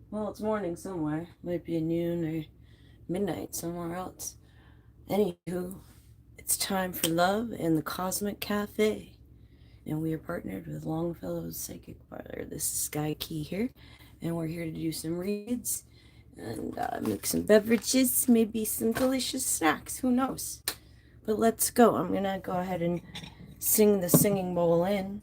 Well, it's morning somewhere. Might be noon or midnight somewhere else. Anywho, it's time for love in the Cosmic Cafe. And we are partnered with Longfellow's Psychic Parlor. This is Sky Key here. And we're here to do some reads and make some beverages, maybe some delicious snacks. Who knows? But let's go. I'm going to go ahead and sing the singing bowl in.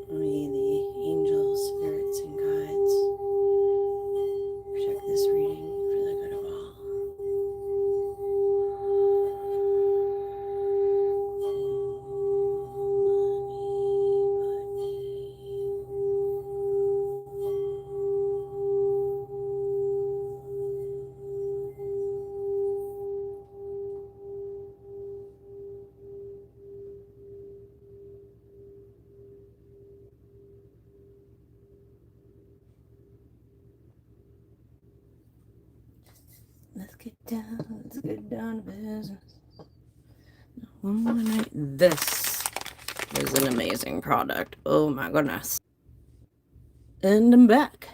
May the angels, spirits, and guides protect this reading for the good of all. Let's get down to business. One more night. This is an amazing product. Oh my goodness. And I'm back.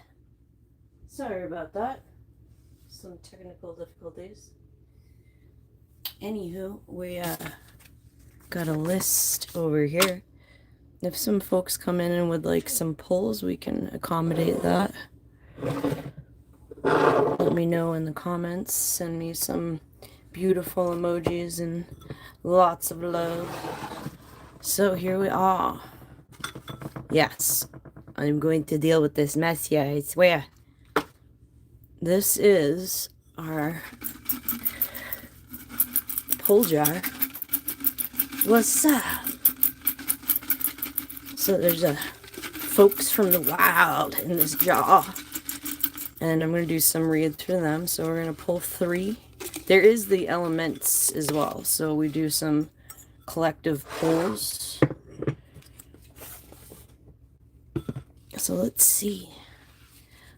Sorry about that. Some technical difficulties. Anywho, we got a list over here. If some folks come in and would like some pulls, we can accommodate that. Let me know in the comments. Send me some beautiful emojis and lots of love. So here we are. Yes, I'm going to deal with this mess here, I swear. This is our pull jar. What's up? So there's a folks from the wild in this jar. And I'm going to do some reads for them. So we're going to pull 3. There is the elements as well. So we do some collective pulls. So let's see.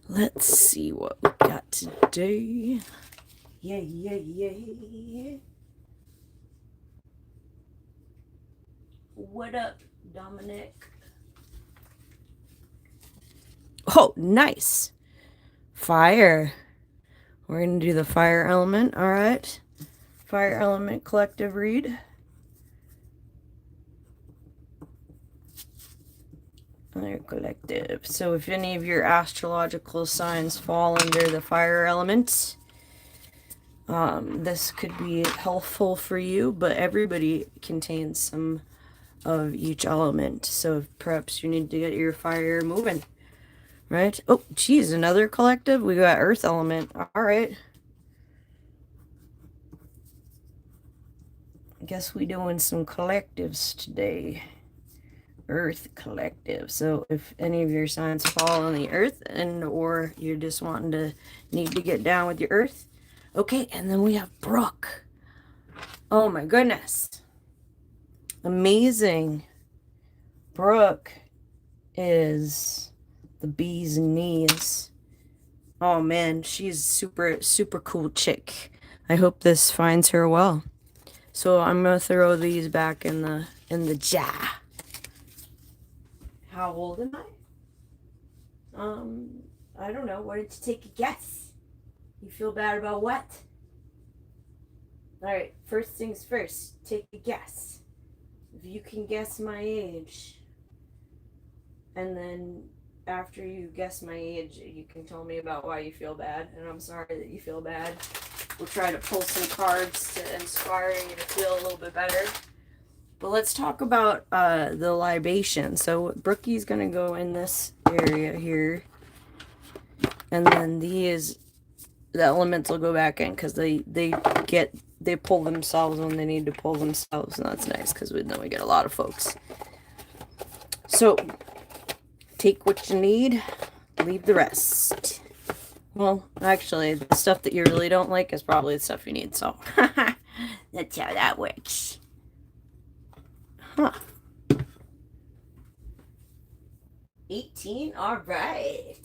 Let's see what we got today. Yeah. What up, Dominic? Oh, nice. Fire. We're going to do the fire element. All right. Fire element collective read. Fire collective. So if any of your astrological signs fall under the fire element, this could be helpful for you, but everybody contains some of each element. So perhaps you need to get your fire moving. Right? Oh, geez, another collective? We got earth element. All right. I guess we doing some collectives today. Earth collective. So if any of your signs fall on the earth and or you're just wanting to need to get down with your earth. Okay, and then we have Brook. Oh my goodness. Amazing. Brook is the bee's knees. Oh man, she's super cool chick. I hope this finds her well. So I'm gonna throw these back in the jar. How old am I? I don't know. Why don't you take a guess? You feel bad about what? All right. First things first. Take a guess. If you can guess my age, and then after you guess my age, you can tell me about why you feel bad. And I'm sorry that you feel bad. We'll try to pull some cards to inspire you to feel a little bit better. But let's talk about the libation. So Brookie's going to go in this area here. And then the elements will go back in because they pull themselves when they need to pull themselves. And that's nice because then we get a lot of folks. So take what you need, leave the rest. Well, actually, the stuff that you really don't like is probably the stuff you need. So that's how that works. Huh. 18? All right.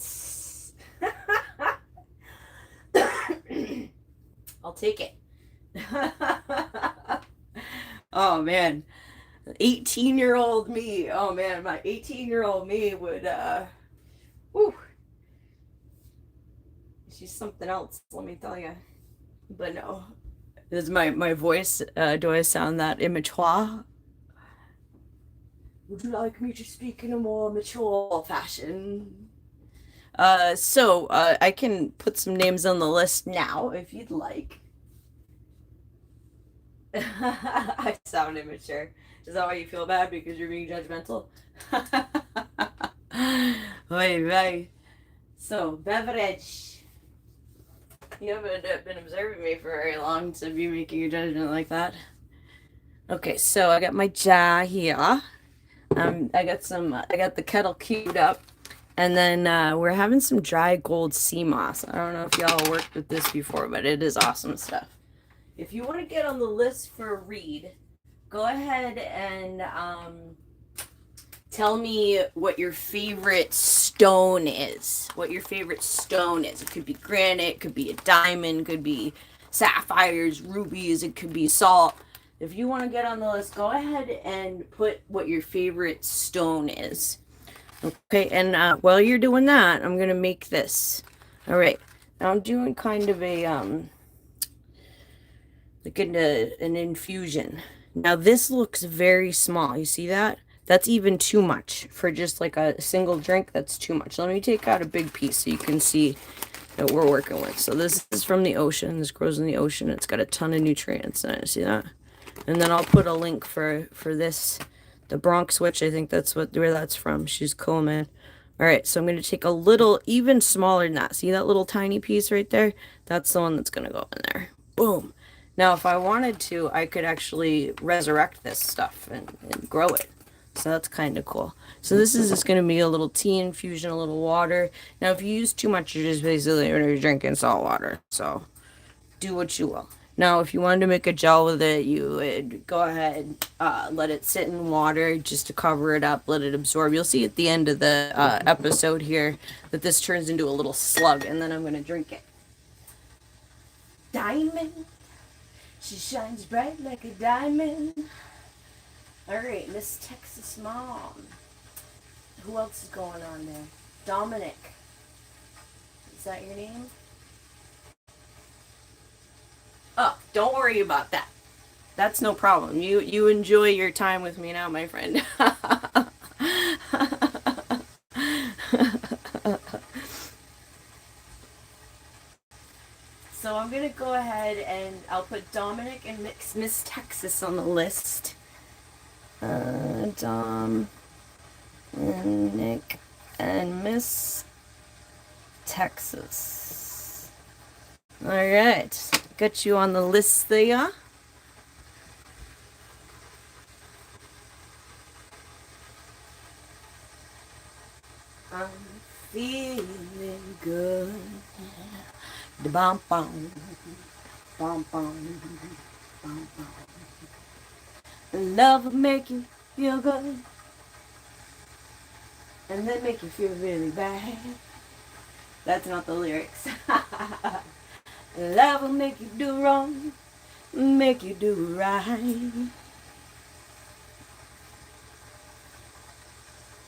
I'll take it. Oh man. 18-year-old me. Oh man, my 18-year-old me would whew, she's something else, let me tell you. But no. Is my voice do I sound that immature? Would you like me to speak in a more mature fashion? I can put some names on the list now if you'd like. I sound immature. Is that why you feel bad because you're being judgmental? Wait, right. So, beverage. You haven't been observing me for very long to be making a judgment like that. Okay, so I got my jar here. I got the kettle queued up. And then we're having some dry gold sea moss. I don't know if y'all worked with this before, but it is awesome stuff. If you want to get on the list for a read, go ahead and tell me what your favorite stone is. What your favorite stone is. It could be granite, it could be a diamond, it could be sapphires, rubies, it could be salt. If you want to get on the list, go ahead and put what your favorite stone is. Okay, and while you're doing that, I'm gonna make this. All right, now I'm doing kind of a like an infusion. Now this looks very small. You see that? That's even too much for just like a single drink. That's too much. Let me take out a big piece so you can see that we're working with. So this is from the ocean. This grows in the ocean. It's got a ton of nutrients in it. See that? And then I'll put a link for this, the Bronx Witch. I think that's where that's from. She's cool, man. All right, so I'm going to take a little, even smaller than that. See that little tiny piece right there? That's the one that's going to go in there. Boom. Now, if I wanted to, I could actually resurrect this stuff and grow it. So that's kind of cool. So this is just going to be a little tea infusion, a little water. Now, if you use too much, you're just basically drinking salt water. So do what you will. Now, if you wanted to make a gel with it, you would go ahead, let it sit in water just to cover it up, let it absorb. You'll see at the end of the episode here that this turns into a little slug, and then I'm going to drink it. Diamond. She shines bright like a diamond. All right, Miss Texas Mom. Who else is going on there? Dominic. Is that your name? Oh, don't worry about that. That's no problem. You enjoy your time with me now, my friend. So I'm going to go ahead and I'll put Dominic and Miss Texas on the list. Dominic and Miss Texas. All right. Got you on the list there. I'm feeling good. The bum bum, bum bum, bum bum. Love will make you feel good, and then make you feel really bad. That's not the lyrics. Love will make you do wrong, make you do right.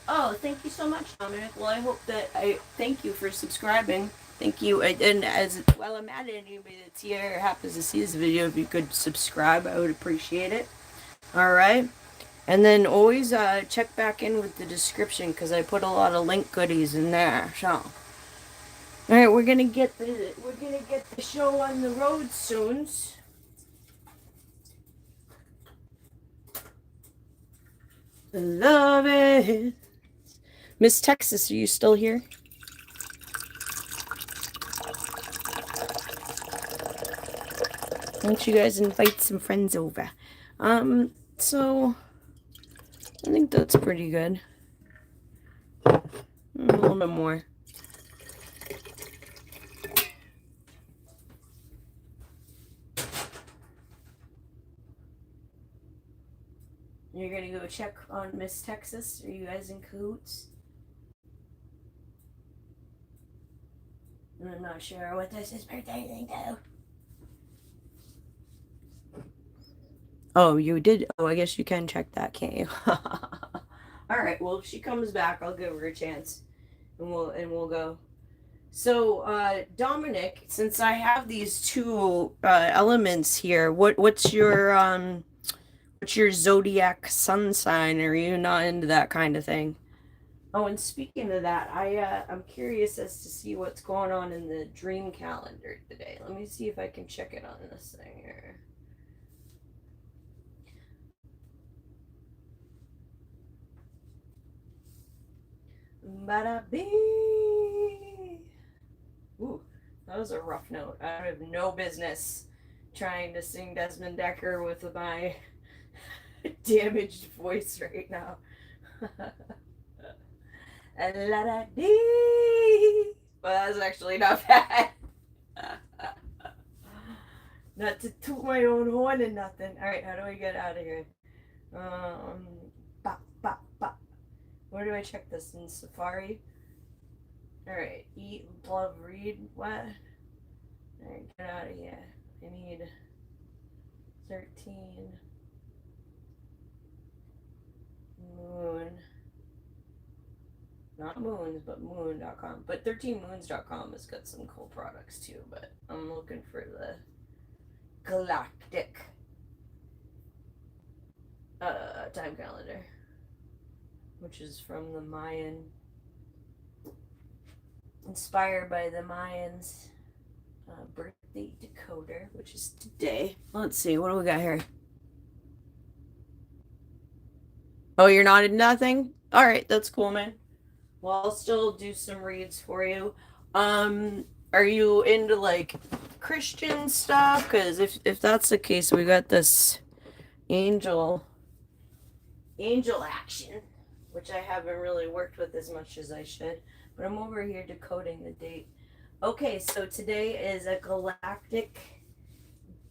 Oh, thank you so much, Dominic. Well, I thank you for subscribing. Thank you. And as well, I'm at it. Anybody that's here or happens to see this video, if you could subscribe, I would appreciate it. All right. And then always check back in with the description because I put a lot of link goodies in there. So, all right, we're gonna get the show on the road soon. Love it. Miss Texas, are you still here? Why don't you guys invite some friends over? So I think that's pretty good. A little bit more. You're gonna go check on Miss Texas? Are you guys in cahoots? I'm not sure what this is birthday thing though. Oh, you did? Oh, I guess you can check that, can't you? Alright, well if she comes back I'll give her a chance. And we'll go. So, Dominic, since I have these two elements here, what's your zodiac sun sign? Are you not into that kind of thing? Oh, and speaking of that, I'm curious as to see what's going on in the dream calendar today. Let me see if I can check it on this thing here. Bada bing. Ooh, that was a rough note. I have no business trying to sing Desmond Decker with my damaged voice right now. La da dee. Well, that's actually not bad. Not to toot my own horn and nothing. All right, how do I get out of here? Bop, bop, bop. Where do I check this? In Safari? All right, eat, love, read. What? All right, get out of here. I need 13 moon. Not moons, but moon.com. But 13moons.com has got some cool products too. But I'm looking for the galactic time calendar, which is from the Mayan, inspired by the Mayans' birthday decoder, which is today. Let's see, what do we got here? Oh, you're not in nothing? All right, that's cool, man. Well, I'll still do some reads for you. Are you into like Christian stuff? Because if that's the case, we got this angel action, which I haven't really worked with as much as I should. But I'm over here decoding the date. Okay, so today is a galactic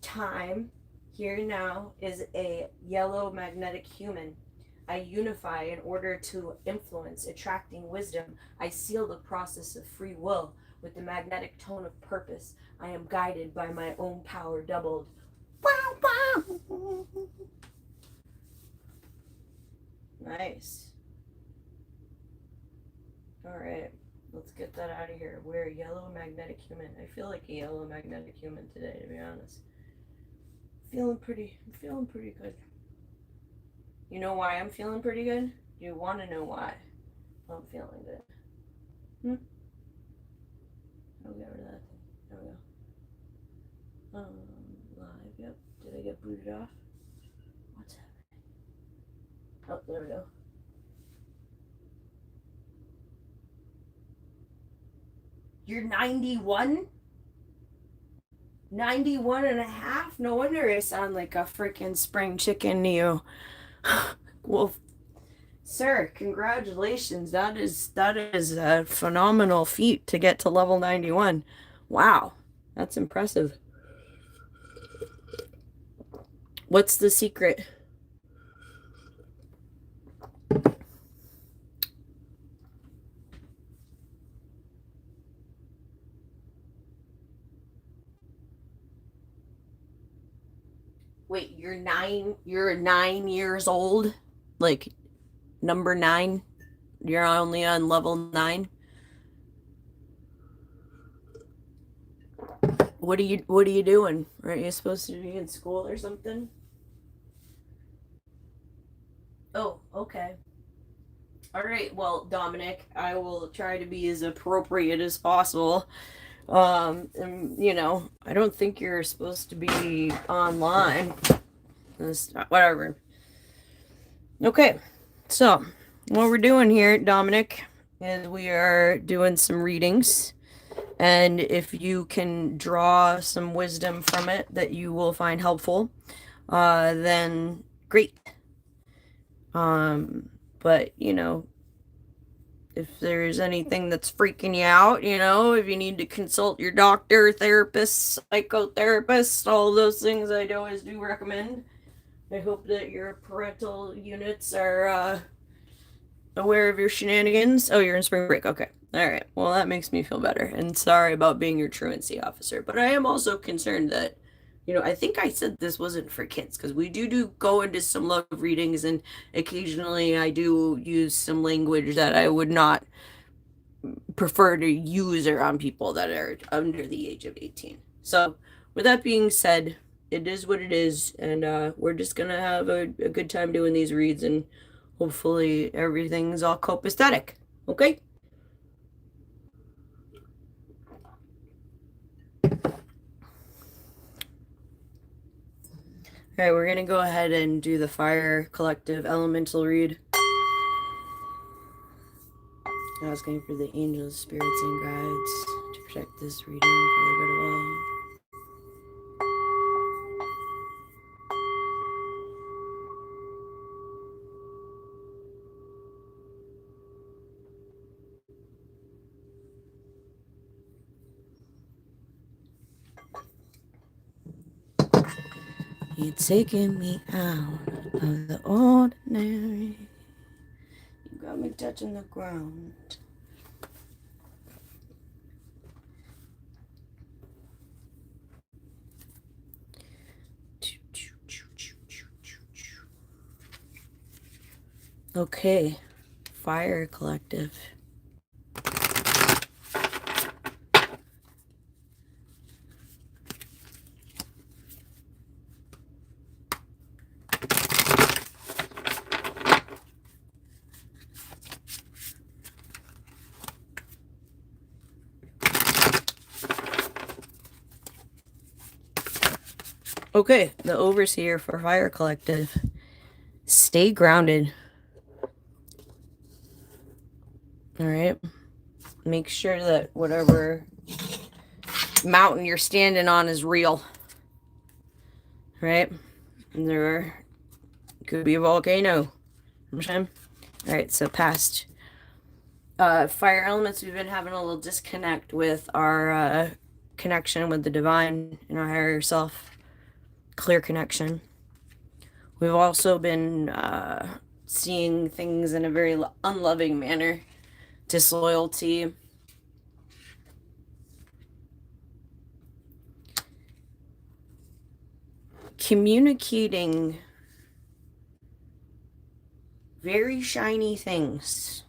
time. Here now is a yellow magnetic human. I unify in order to influence, attracting wisdom. I seal the process of free will with the magnetic tone of purpose. I am guided by my own power doubled. Nice. Alright, let's get that out of here. We're a yellow magnetic human. I feel like a yellow magnetic human today, to be honest. I'm feeling pretty good. You know why I'm feeling pretty good? You want to know why I'm feeling good? I'll get rid of that thing. There we go. Live, yep. Did I get booted off? What's happening? Oh, there we go. You're 91? 91 and a half? No wonder I sound like a freaking spring chicken to you. Well, sir, congratulations. That is a phenomenal feat to get to level 91. Wow, that's impressive. What's the secret? Wait, you're 9 years old? Like number 9? You're only on level 9? What are you doing? Aren't you supposed to be in school or something? Oh, okay. All right. Well, Dominic, I will try to be as appropriate as possible. And, I don't think you're supposed to be online. Whatever. Okay. So, what we're doing here, Dominic, is we are doing some readings. And if you can draw some wisdom from it that you will find helpful, then great. But if there's anything that's freaking you out, if you need to consult your doctor, therapist, psychotherapist, all those things I always do recommend. I hope that your parental units are aware of your shenanigans. Oh, you're in spring break. Okay. All right. Well, that makes me feel better. And sorry about being your truancy officer. But I am also concerned that, I think I said this wasn't for kids because we do go into some love readings, and occasionally I do use some language that I would not prefer to use around people that are under the age of 18. So, with that being said, it is what it is, and we're just gonna have a good time doing these reads, and hopefully everything's all copacetic. Okay? All right, we're gonna go ahead and do the Fire Collective Elemental read. Asking for the angels, spirits, and guides to protect this reading for the good of all. You're taking me out of the ordinary. You got me touching the ground. Okay, Fire Collective. Okay, the Overseer for Fire Collective. Stay grounded. Alright. Make sure that whatever mountain you're standing on is real. Right? And there could be a volcano. Alright, so past fire elements, we've been having a little disconnect with our connection with the divine and our higher self. Clear connection. We've also been seeing things in a very unloving manner. Disloyalty. Communicating very shiny things.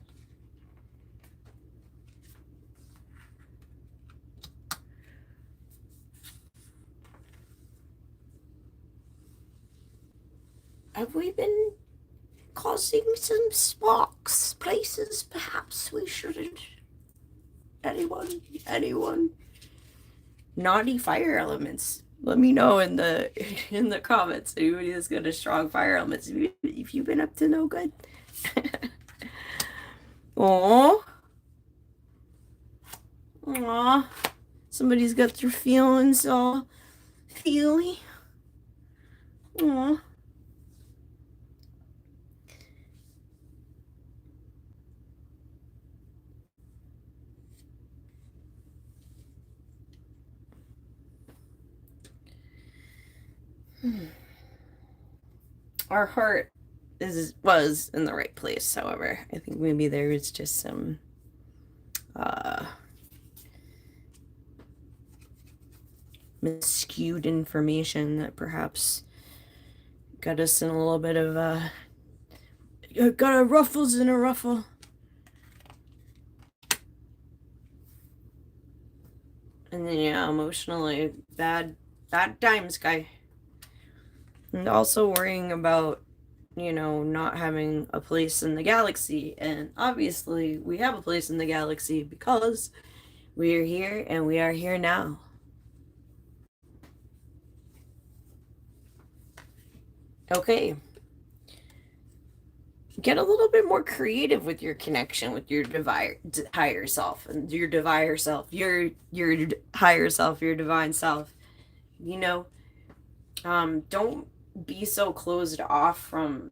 Have we been causing some sparks? Places perhaps we shouldn't? Anyone? Naughty fire elements. Let me know in the comments. Anybody that's got a strong fire elements. If you've been up to no good. Aww. Aww. Somebody's got their feelings all feely. Aww. Our heart was in the right place, however. I think maybe there was just some miscued information that perhaps got us in a little bit of got our ruffles in a ruffle. And then emotionally bad times, guy. And also worrying about not having a place in the galaxy. And obviously we have a place in the galaxy because we are here and we are here now. Okay. Get a little bit more creative with your connection with your higher self and your divine self, your higher self, your divine self. Don't be so closed off from,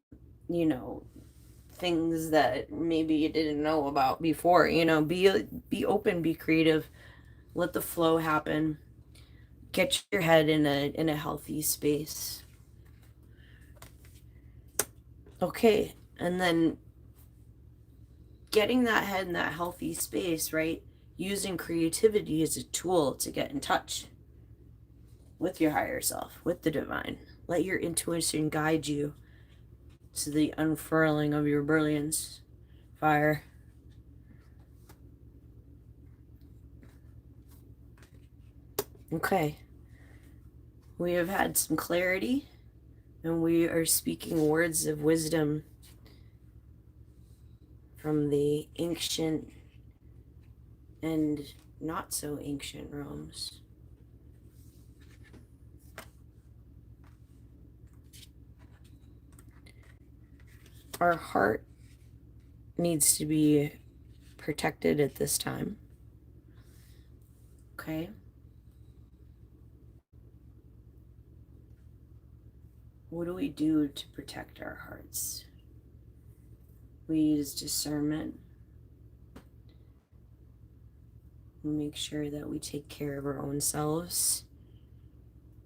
things that maybe you didn't know about before. Be open, be creative, let the flow happen. Get your head in a healthy space. Okay, and then getting that head in that healthy space, right? Using creativity as a tool to get in touch with your higher self, with the divine. Let your intuition guide you to the unfurling of your brilliance, fire. Okay. We have had some clarity, and we are speaking words of wisdom from the ancient and not so ancient realms. Our heart needs to be protected at this time. Okay? What do we do to protect our hearts? We use discernment. We make sure that we take care of our own selves.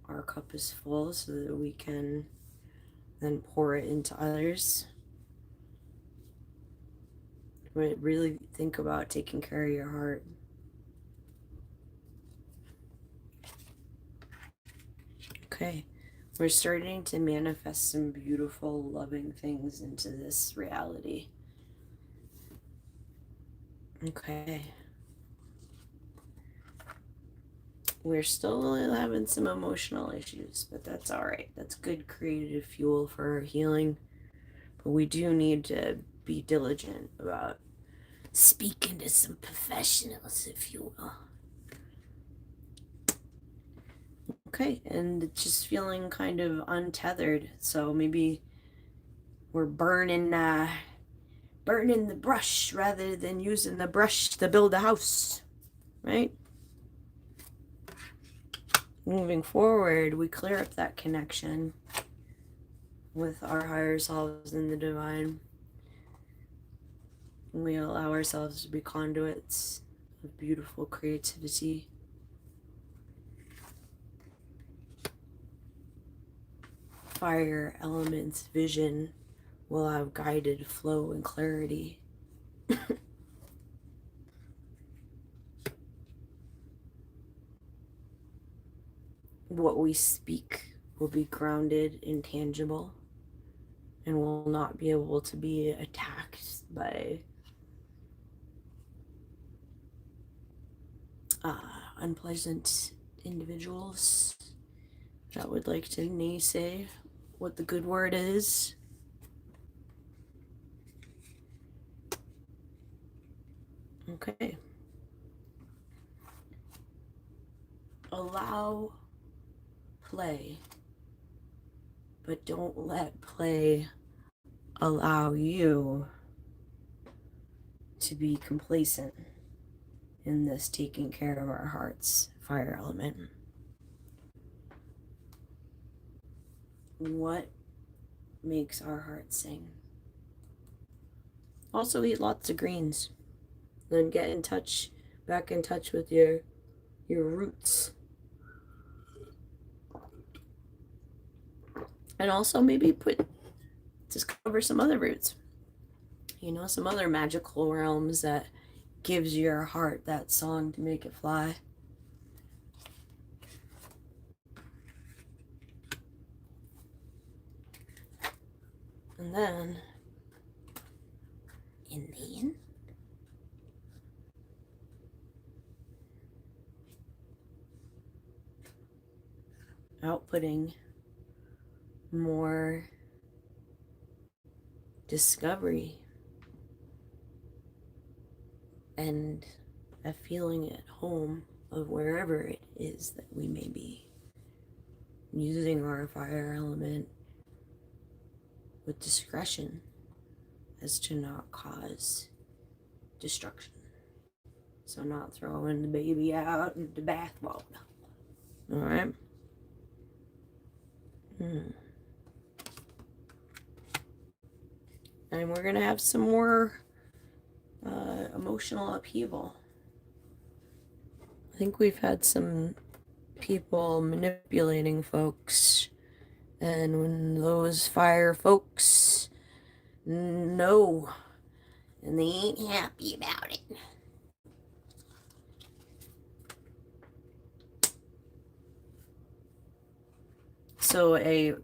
Our cup is full so that we can then pour it into others. But really think about taking care of your heart. Okay, we're starting to manifest some beautiful, loving things into this reality. Okay. We're still having some emotional issues, but that's all right. That's good creative fuel for healing. But we do need to be diligent about speaking to some professionals, if you will. Okay, and just feeling kind of untethered. So maybe we're burning the brush rather than using the brush to build a house, right? Moving forward, we clear up that connection with our higher selves and the divine. We allow ourselves to be conduits of beautiful creativity. Fire element's vision will have guided flow and clarity. What we speak will be grounded and tangible and will not be able to be attacked by unpleasant individuals that would like to naysay what the good word is. Okay. Allow play, but don't let play allow you to be complacent in this taking care of our hearts, fire element. What makes our hearts sing? Also eat lots of greens. Then get in touch, back in touch with your roots. And also maybe discover some other roots. Some other magical realms that gives your heart that song to make it fly. And then, outputting more discovery and a feeling at home of wherever it is that we may be, using our fire element with discretion as to not cause destruction. So not throwing the baby out in the bathwater. Alright? And we're going to have some more emotional upheaval. I think we've had some people manipulating folks, and when those fire folks No. And they ain't happy about it. So a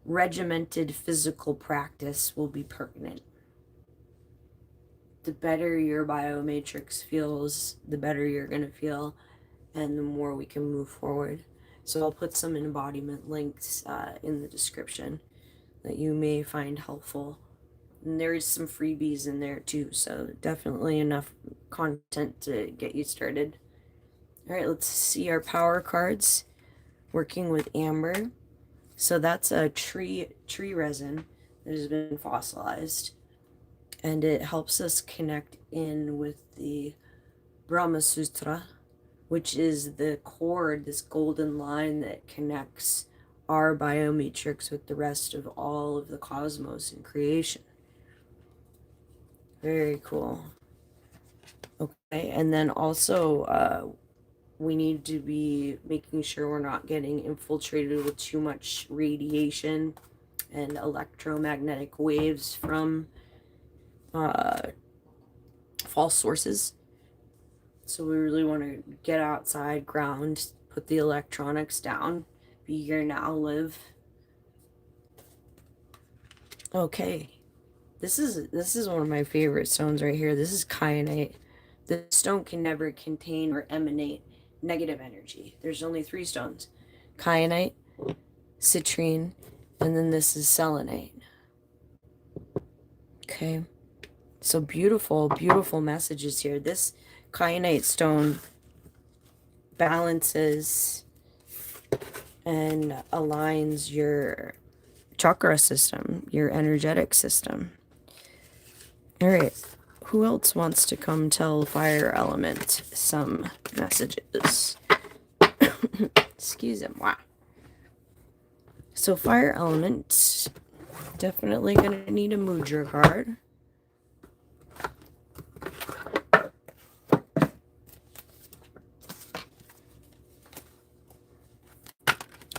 regimented physical practice will be pertinent. The better your biomatrix feels, the better you're going to feel, and the more we can move forward. So I'll put some embodiment links in the description that you may find helpful. And there is some freebies in there too, so definitely enough content to get you started. All right, let's see our power cards. Working with amber. So that's a tree resin that has been fossilized, and it helps us connect in with the Brahma Sutra, which is the cord, this golden line that connects our biomatrix with the rest of all of the cosmos and creation. Very cool. Okay, and then also we need to be making sure we're not getting infiltrated with too much radiation and electromagnetic waves from false sources. So we really want to get outside, ground, put the electronics down, be here now, live. Okay, this is one of my favorite stones right here. This is kyanite. The stone can never contain or emanate negative energy. There's only 3 stones: kyanite, citrine, and then this is selenite. Okay, so beautiful, beautiful messages here. This kyanite stone balances and aligns your chakra system, your energetic system. All right, who else wants to come tell fire element some messages? Excuse me. So fire element, definitely going to need a mudra card.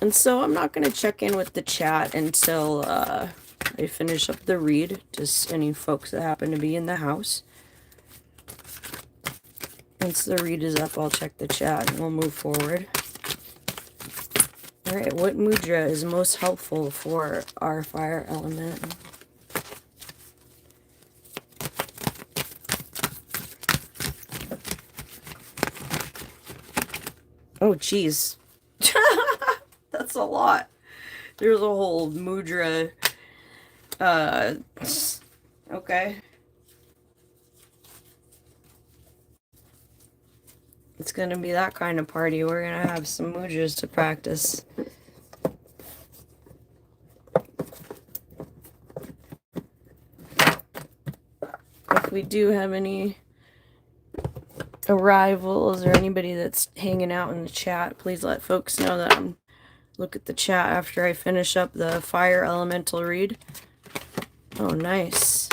And so I'm not going to check in with the chat until I finish up the read. Just any folks that happen to be in the house. Once the read is up, I'll check the chat and we'll move forward. Alright, what mudra is most helpful for our fire element? Oh, geez. That's a lot. There's a whole mudra. Okay. It's gonna be that kind of party. We're gonna have some mudras to practice. If we do have any arrivals or anybody that's hanging out in the chat, please let folks know that I'm look at the chat after I finish up the fire elemental read. Oh, nice.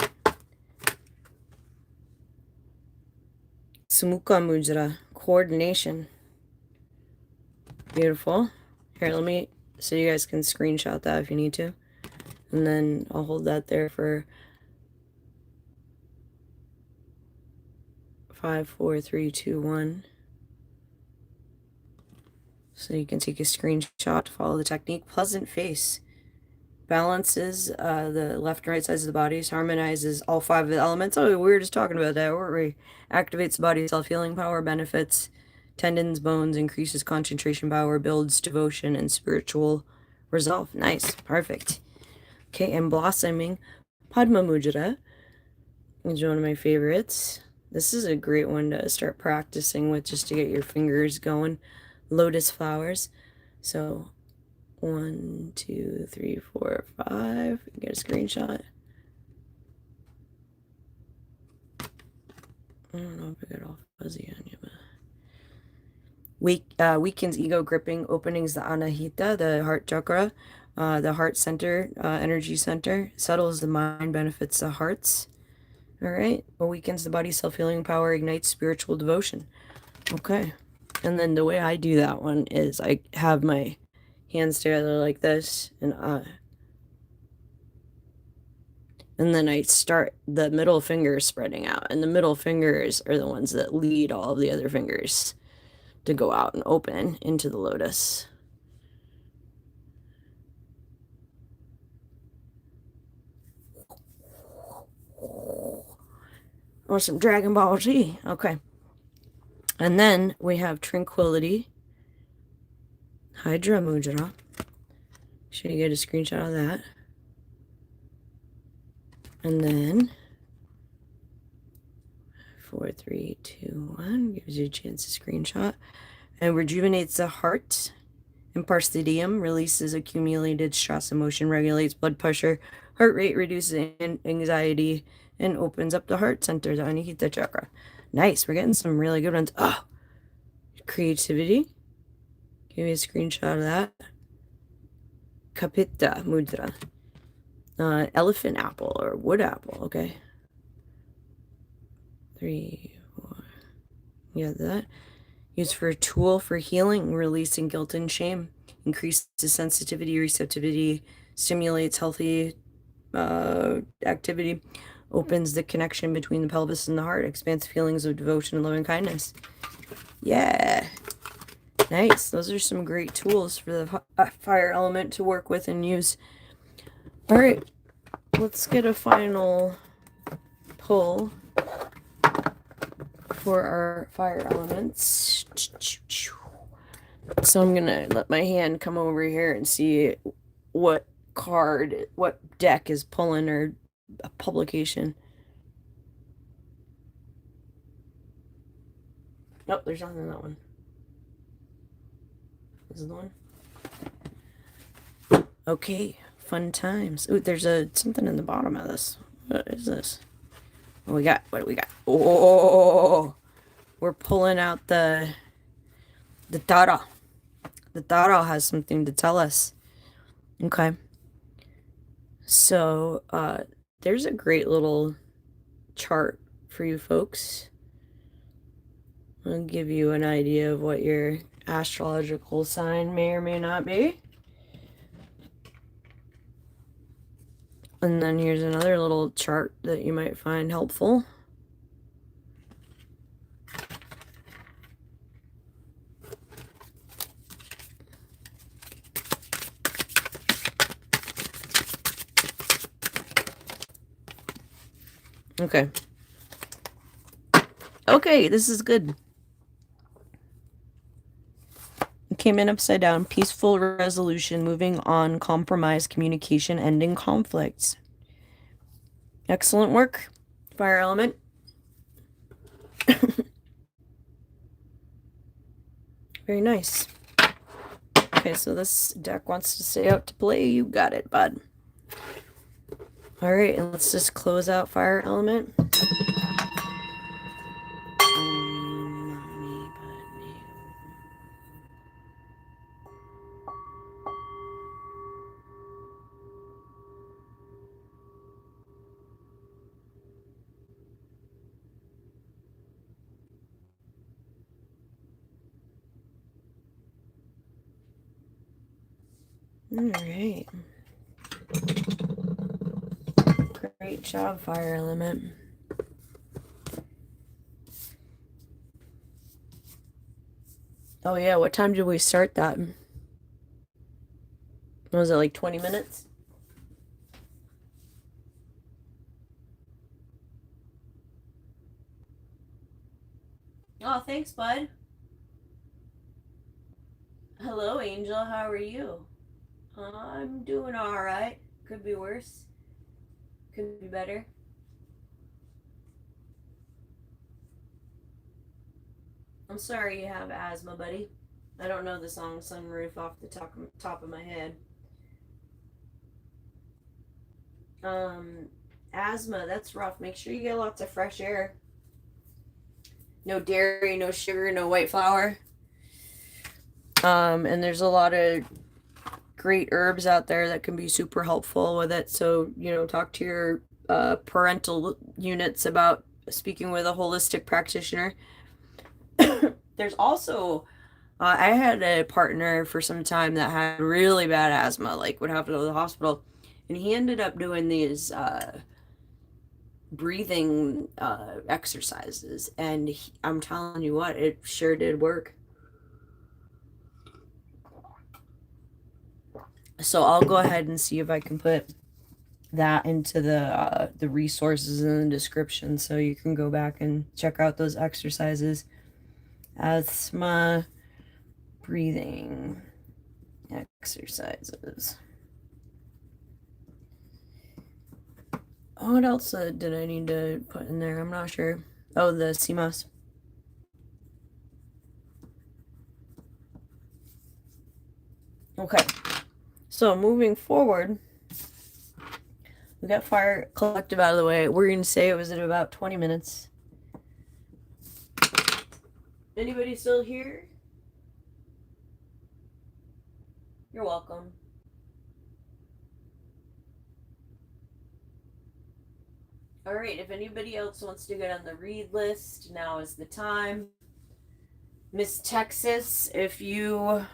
Sumukha mudra, coordination. Beautiful. Here, let me, so you guys can screenshot that if you need to. And then I'll hold that there for 5, 4, 3, 2, 1. So you can take a screenshot to follow the technique. Pleasant face. Balances the left and right sides of the bodies. Harmonizes all 5 of the elements. Oh, we were just talking about that, weren't we? Activates the body's self-healing power, benefits tendons, bones, increases concentration power, builds devotion and spiritual resolve. Nice. Perfect. Okay, and blossoming Padma Mudra is one of my favorites. This is a great one to start practicing with just to get your fingers going. Lotus flowers. So 1, 2, 3, 4, 5. Get a screenshot. I don't know if I got all fuzzy on you, but weakens ego gripping, openings the anahita, the heart chakra, the heart center, energy center, settles the mind, benefits the hearts. All right, weakens the body's self-healing power, ignites spiritual devotion. Okay, and then the way I do that one is I have my hands together like this, and And then I start the middle fingers spreading out. And the middle fingers are the ones that lead all of the other fingers to go out and open into the lotus. Or some Dragon Ball Z. Okay. And then we have Tranquility, Hydra Mudra. Should you get a screenshot of that? And then 4, 3, 2, 1 gives you a chance to screenshot. And rejuvenates the heart. Imparts the DM, releases accumulated stress, emotion, regulates blood pressure, heart rate, reduces anxiety, and opens up the heart center, the Anahita chakra. Nice. We're getting some really good ones. Oh, creativity. Give me a screenshot of that. Kapita mudra. Elephant apple or wood apple. Okay. 3, 4. Yeah, that. Used for a tool for healing, releasing guilt and shame. Increases sensitivity, receptivity, stimulates healthy activity, opens the connection between the pelvis and the heart, expands feelings of devotion and loving kindness. Yeah. Nice. Those are some great tools for the fire element to work with and use. All right. Let's get a final pull for our fire elements. So I'm going to let my hand come over here and see what card, what deck is pulling or a publication. Nope, there's nothing in that one. This is the one. Okay, fun times. Ooh, there's something in the bottom of this. What is this? What do we got? Oh, we're pulling out the Tara. The Tara has something to tell us. Okay. So, there's a great little chart for you folks. I'll give you an idea of what your astrological sign may or may not be. And then here's another little chart that you might find helpful. Okay. Okay, this is good. It came in upside down. Peaceful resolution, moving on, compromise, communication, ending conflicts. Excellent work, fire element. Very nice. Okay, so this deck wants to stay out to play. You got it, bud. All right, and let's just close out fire element. All right. Great job, fire element. Oh yeah, what time did we start that? Was it like 20 minutes? Oh, thanks, bud. Hello, Angel. How are you? I'm doing all right. Could be worse. Could be better. I'm sorry you have asthma, buddy. I don't know the song Sunroof off the top of my head. Asthma, that's rough. Make sure you get lots of fresh air. No dairy, no sugar, no white flour. And there's a lot of great herbs out there that can be super helpful with it. So, talk to your parental units about speaking with a holistic practitioner. There's also, I had a partner for some time that had really bad asthma, like would have to go to the hospital. And he ended up doing these breathing exercises, and I'm telling you what, it sure did work. So I'll go ahead and see if I can put that into the resources in the description, so you can go back and check out those exercises. Asthma breathing exercises. What else did I need to put in there? I'm not sure. Oh, the CMOS. Okay. So moving forward, we got fire collective out of the way. We're going to say it was at about 20 minutes. Anybody still here? You're welcome. All right, if anybody else wants to get on the read list, now is the time. Miss Texas, if you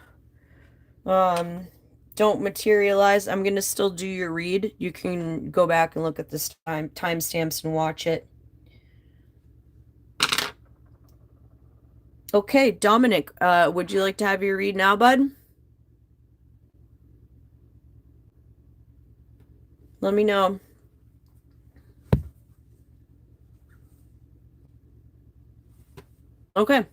don't materialize, I'm going to still do your read. You can go back and look at this timestamps and watch it. Okay, Dominic, would you like to have your read now, bud? Let me know. Okay.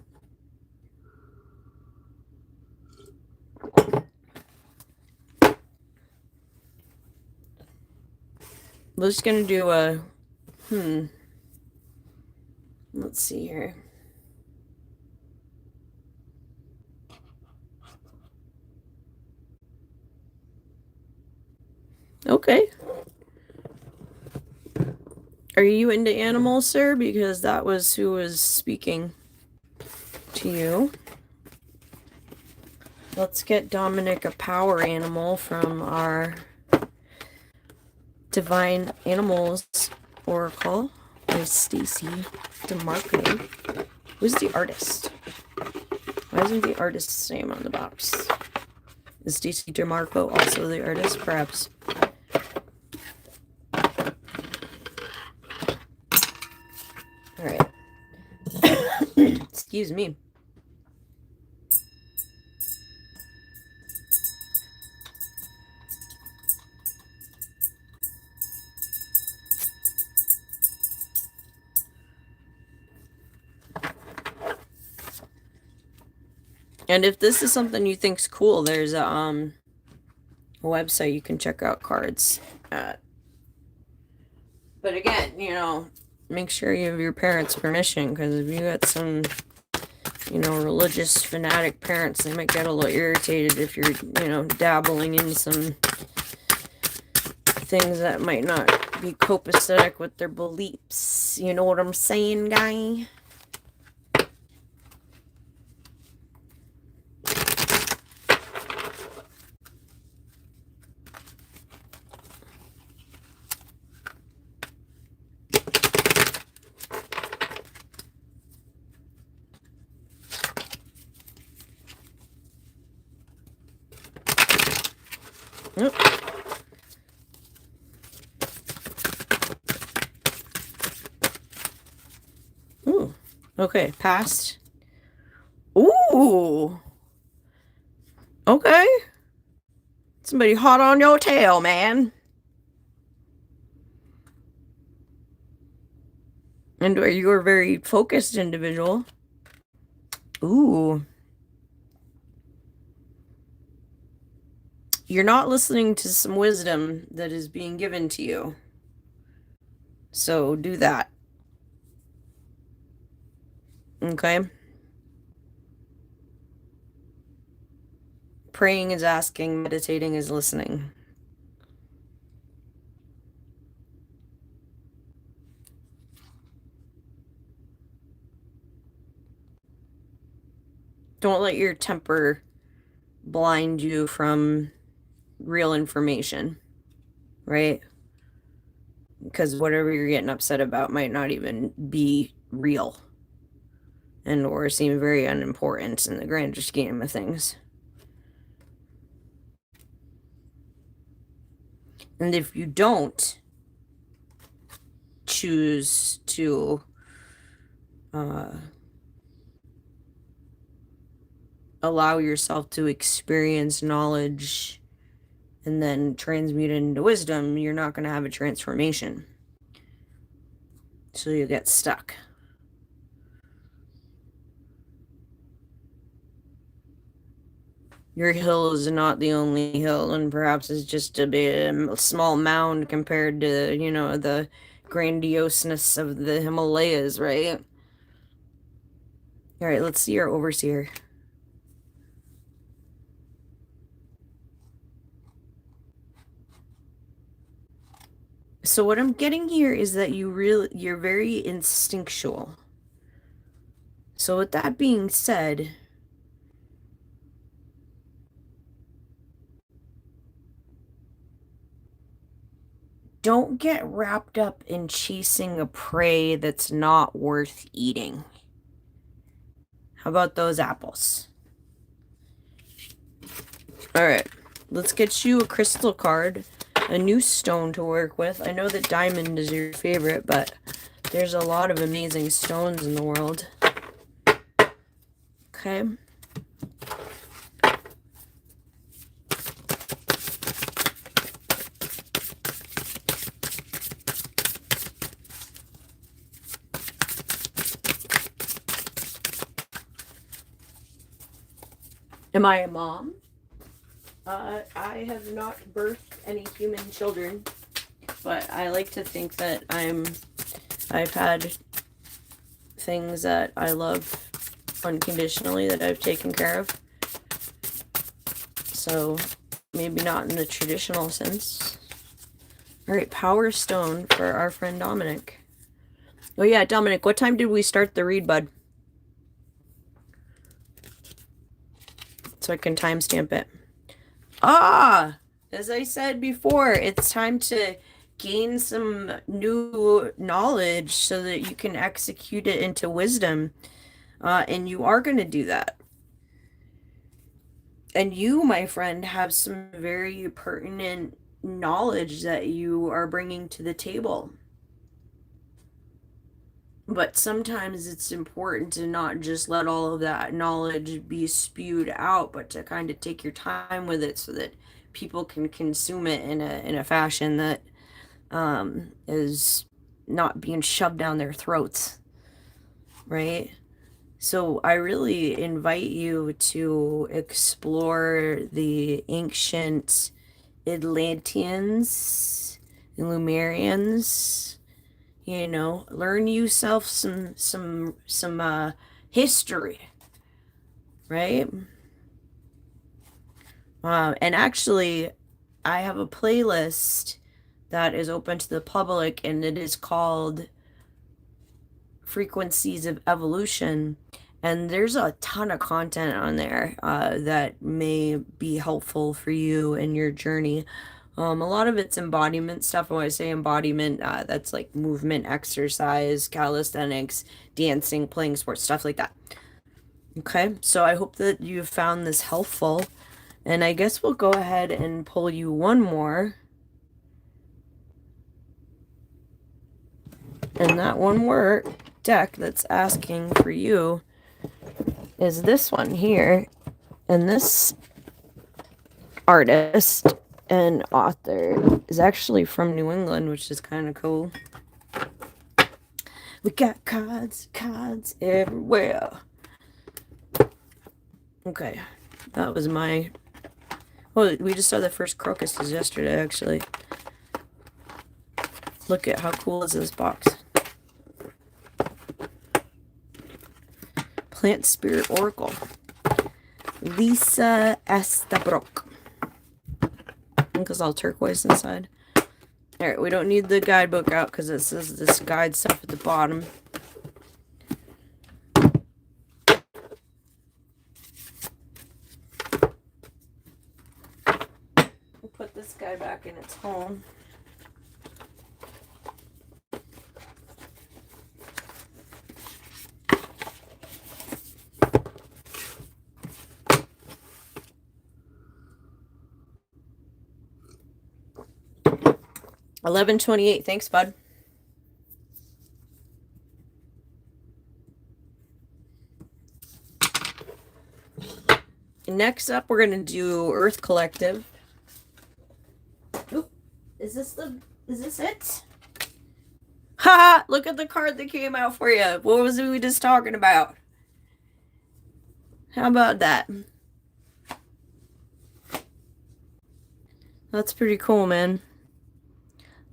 We're just gonna do a let's see here. Okay. Are you into animals, sir? Because that was who was speaking to you. Let's get Dominic a power animal from our Divine Animals Oracle by Stacy DeMarco. Who's the artist? Why isn't the artist's name on the box? Is Stacy DeMarco also the artist? Perhaps. Alright. Excuse me. And if this is something you think's cool, there's a website you can check out cards at. But again, you know, make sure you have your parents' permission, because if you got some, you know, religious fanatic parents, they might get a little irritated if you're, you know, dabbling in some things that might not be copacetic with their beliefs. You know what I'm saying, guy? Yep. Ooh. Okay, passed. Ooh. Okay. Somebody hot on your tail, man. And you're a very focused individual. Ooh. You're not listening to some wisdom that is being given to you. So do that. Okay? Praying is asking, meditating is listening. Don't let your temper blind you from real information, right? Because whatever you're getting upset about might not even be real, and or seem very unimportant in the grander scheme of things. And if you don't choose to allow yourself to experience knowledge and then transmute it into wisdom, you're not going to have a transformation. So you get stuck. Your hill is not the only hill, and perhaps it's just a small mound compared to, you know, the grandioseness of the Himalayas, right? All right, let's see our overseer. So what I'm getting here is that you're very instinctual. So with that being said, don't get wrapped up in chasing a prey that's not worth eating. How about those apples? All right, let's get you a crystal card, a new stone to work with. I know that diamond is your favorite, but there's a lot of amazing stones in the world. Okay. Am I a mom? I have not birthed any human children, but I like to think that I've had things that I love unconditionally that I've taken care of. So maybe not in the traditional sense. All right, Power Stone for our friend Dominic. Oh yeah, Dominic, what time did we start the read, bud? So I can timestamp it. Ah, as I said before, it's time to gain some new knowledge so that you can execute it into wisdom. And you are going to do that. And you, my friend, have some very pertinent knowledge that you are bringing to the table. But sometimes it's important to not just let all of that knowledge be spewed out, but to kind of take your time with it so that people can consume it in a fashion that is not being shoved down their throats, right? So I really invite you to explore the ancient Atlanteans and Lemurians. You know, learn yourself some history, right? And actually, I have a playlist that is open to the public, and it is called Frequencies of Evolution. And there's a ton of content on there that may be helpful for you in your journey. A lot of it's embodiment stuff. When I say embodiment, that's like movement, exercise, calisthenics, dancing, playing sports, stuff like that. Okay, so I hope that you found this helpful. And I guess we'll go ahead and pull you one more. And that one more deck that's asking for you is this one here. And this artist and author is actually from New England, which is kind of cool. We got cards everywhere. Okay, that was my... Oh, we just saw the first crocuses yesterday, actually. Look at how cool is this box. Plant Spirit Oracle. Lisa Brook. I think it's all turquoise inside. Alright, we don't need the guidebook out because it says this guide stuff at the bottom. We'll put this guy back in its home. $11.28. Thanks, bud. Next up, we're going to do Earth Collective. Oop. Is this it? Ha! Look at the card that came out for you. What was we just talking about? How about that? That's pretty cool, man.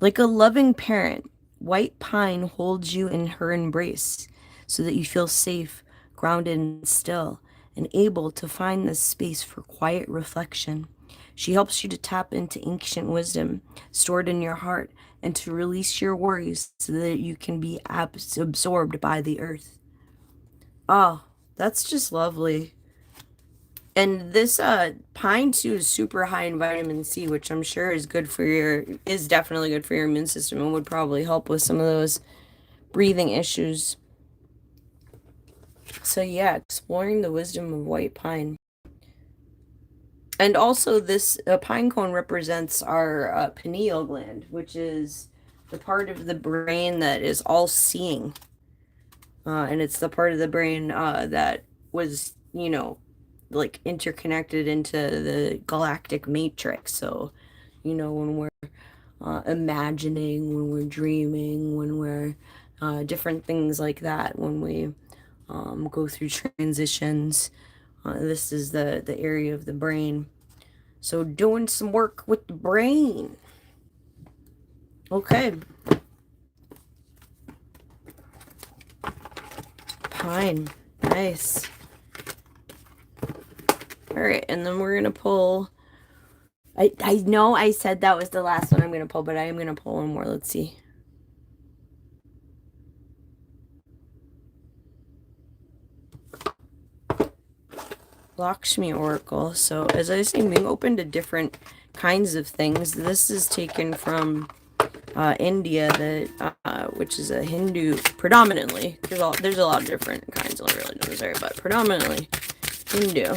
Like a loving parent, White Pine holds you in her embrace so that you feel safe, grounded, and still, and able to find this space for quiet reflection. She helps you to tap into ancient wisdom stored in your heart and to release your worries so that you can be absorbed by the earth. Oh, that's just lovely. And this pine too is super high in vitamin C, which I'm sure is definitely good for your immune system and would probably help with some of those breathing issues. So yeah, exploring the wisdom of white pine. And also this pine cone represents our pineal gland, which is the part of the brain that is all seeing. And it's the part of the brain that was, like interconnected into the galactic matrix. So, when we're imagining, when we're dreaming, when we're different things like that, when we go through transitions, this is the area of the brain. So doing some work with the brain. Okay. Pine. Nice. Alright, and then we're going to pull... I know I said that was the last one I'm going to pull, but I am going to pull one more. Let's see. Lakshmi Oracle. So, as I was saying, being open to different kinds of things. This is taken from India, which is a Hindu, predominantly. There's a lot of different kinds of religions there, but predominantly Hindu.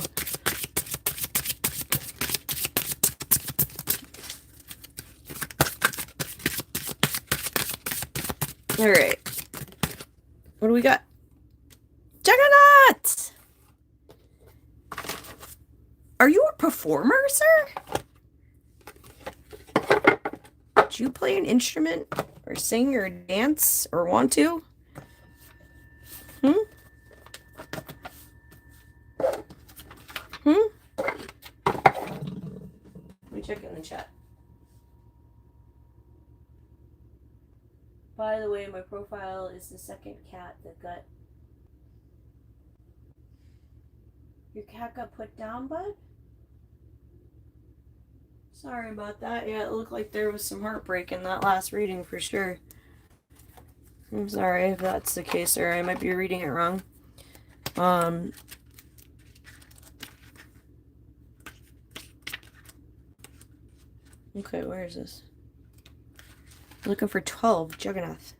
Alright. What do we got? Jagannath! Are you a performer, sir? Do you play an instrument? Or sing or dance? Or want to? Let me check in the chat. By the way, my profile is the second cat that got... Your cat got put down, bud? Sorry about that. Yeah, it looked like there was some heartbreak in that last reading for sure. I'm sorry if that's the case, or I might be reading it wrong. Okay, where is this? Looking for 12, Jagannath.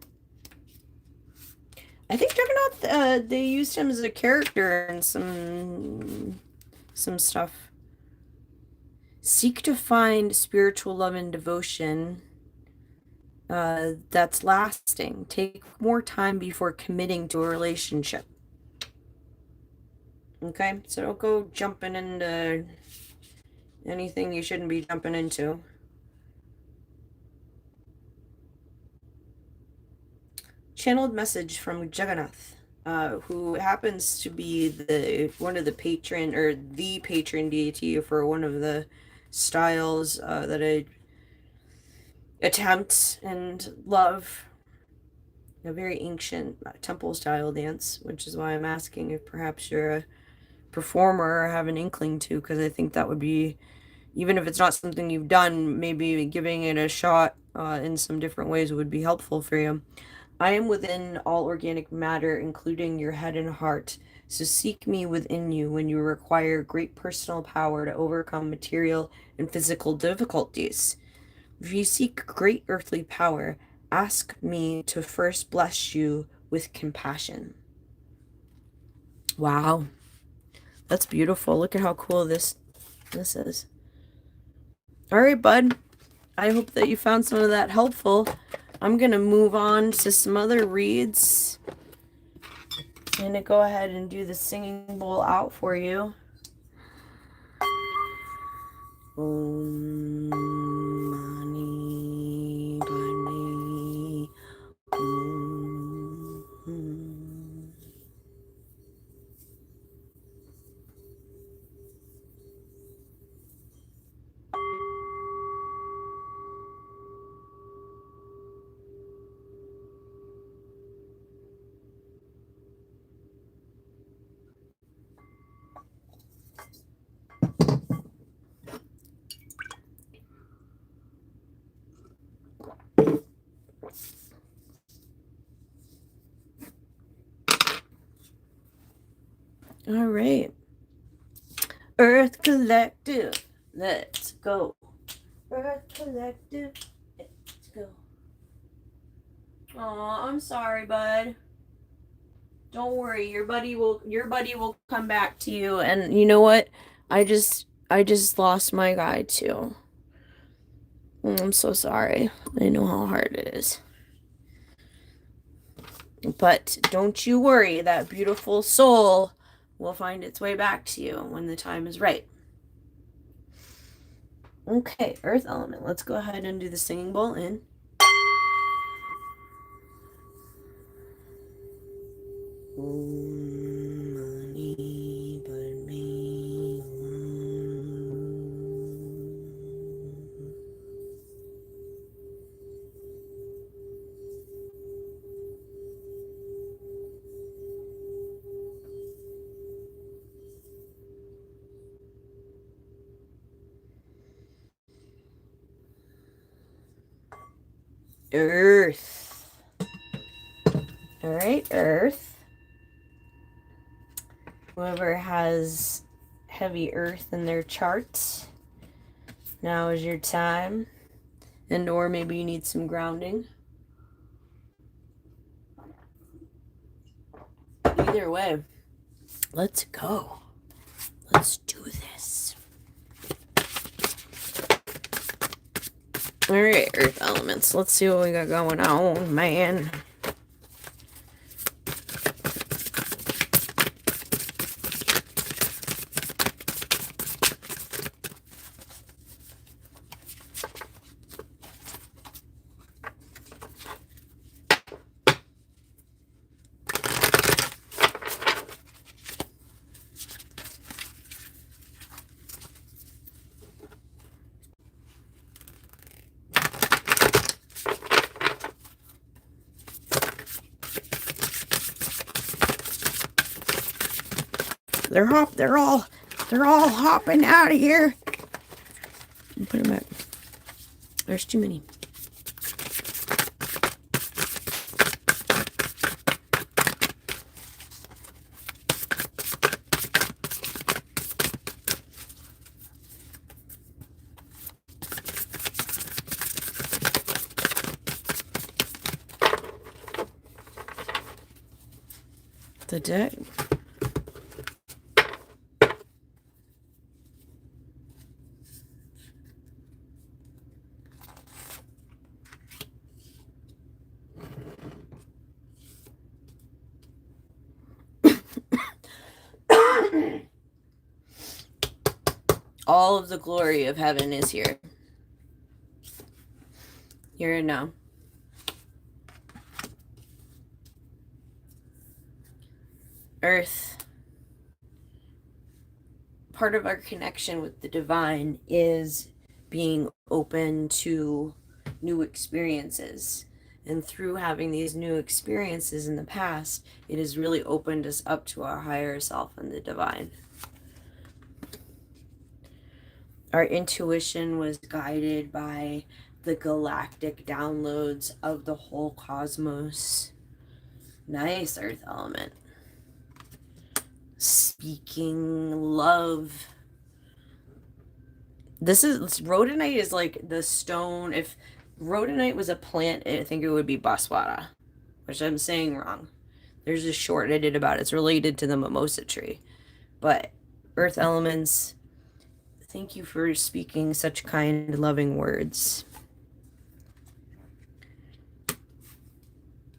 I think Jagannath, they used him as a character in some stuff. Seek to find spiritual love and devotion that's lasting. Take more time before committing to a relationship. Okay, so don't go jumping into anything you shouldn't be jumping into. Channeled message from Jagannath, who happens to be one of the patron, or the patron deity for one of the styles that I attempt and love. A very ancient temple style dance, which is why I'm asking if perhaps you're a performer or have an inkling to, because I think that would be, even if it's not something you've done, maybe giving it a shot in some different ways would be helpful for you. I am within all organic matter, including your head and heart. So seek me within you when you require great personal power to overcome material and physical difficulties. If you seek great earthly power, ask me to first bless you with compassion. Wow. That's beautiful. Look at how cool this is. All right, bud. I hope that you found some of that helpful. I'm going to move on to some other reads. I'm going to go ahead and do the singing bowl out for you. Om Mani Padme Hum. All right. Earth Collective, let's go. Earth Collective, let's go. Aw, I'm sorry, bud. Don't worry, your buddy will come back to you. And you know what? I just lost my guy too. I'm so sorry. I know how hard it is. But don't you worry, that beautiful soul will find its way back to you when the time is right. Okay, Earth element. Let's go ahead and do the singing bowl in. Om Mani Padme Hum. Earth. All right, Earth. Whoever has heavy earth in their charts, now is your time. And or maybe you need some grounding. Either way, let's go. Let's do this. All right, Earth elements. Let's see what we got going on, man. They're all hopping out of here. Put them back. There's too many. The deck. All of the glory of heaven is here. Here and now. Earth. Part of our connection with the divine is being open to new experiences. And through having these new experiences in the past, it has really opened us up to our higher self and the divine. Our intuition was guided by the galactic downloads of the whole cosmos. Nice, Earth element. Speaking love. This is rhodonite is like the stone. If rhodonite was a plant, I think it would be baswara, which I'm saying wrong. There's a short I did about it. It's related to the mimosa tree. But Earth elements, thank you for speaking such kind, loving words.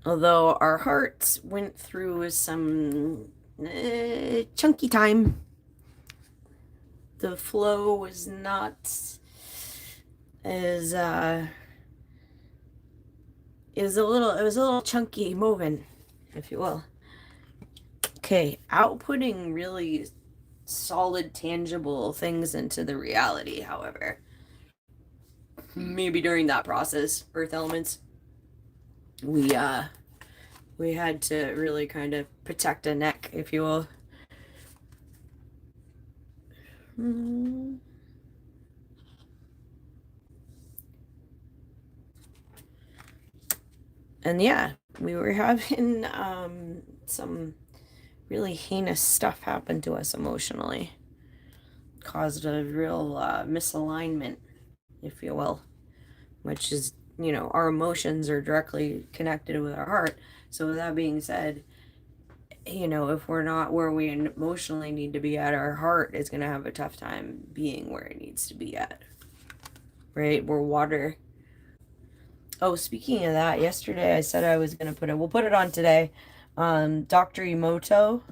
Although our hearts went through some chunky time. the flow was not as it was a little chunky moving, if you will. Okay, outputting really solid, tangible things into the reality, however. Maybe during that process, earth elements, we had to really kind of protect a neck, if you will. And yeah, we were having some really heinous stuff happen to us emotionally. Caused a real misalignment, if you will, which is, our emotions are directly connected with our heart. So with that being said, if we're not where we emotionally need to be at, our heart is going to have a tough time being where it needs to be at. Right? We're water. Oh, speaking of that, yesterday I said I was going to we'll put it on today. Dr. Emoto's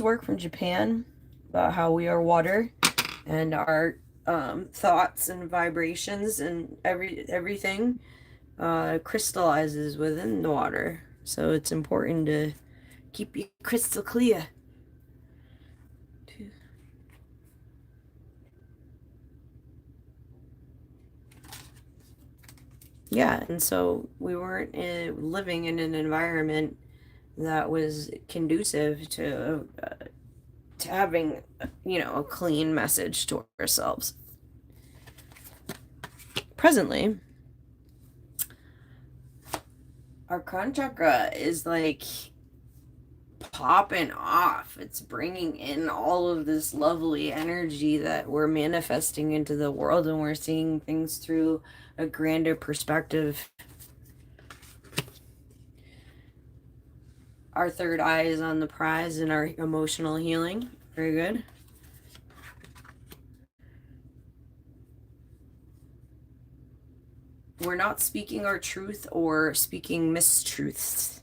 work from Japan about how we are water and our thoughts and vibrations and everything crystallizes within the water. So it's important to keep you crystal clear. Yeah, and so we weren't living in an environment that was conducive to having, a clean message to ourselves. Presently, our crown chakra is like popping off. It's bringing in all of this lovely energy that we're manifesting into the world, and we're seeing things through a grander perspective. Our third eye is on the prize in our emotional healing. Very good. We're not speaking our truth or speaking mistruths.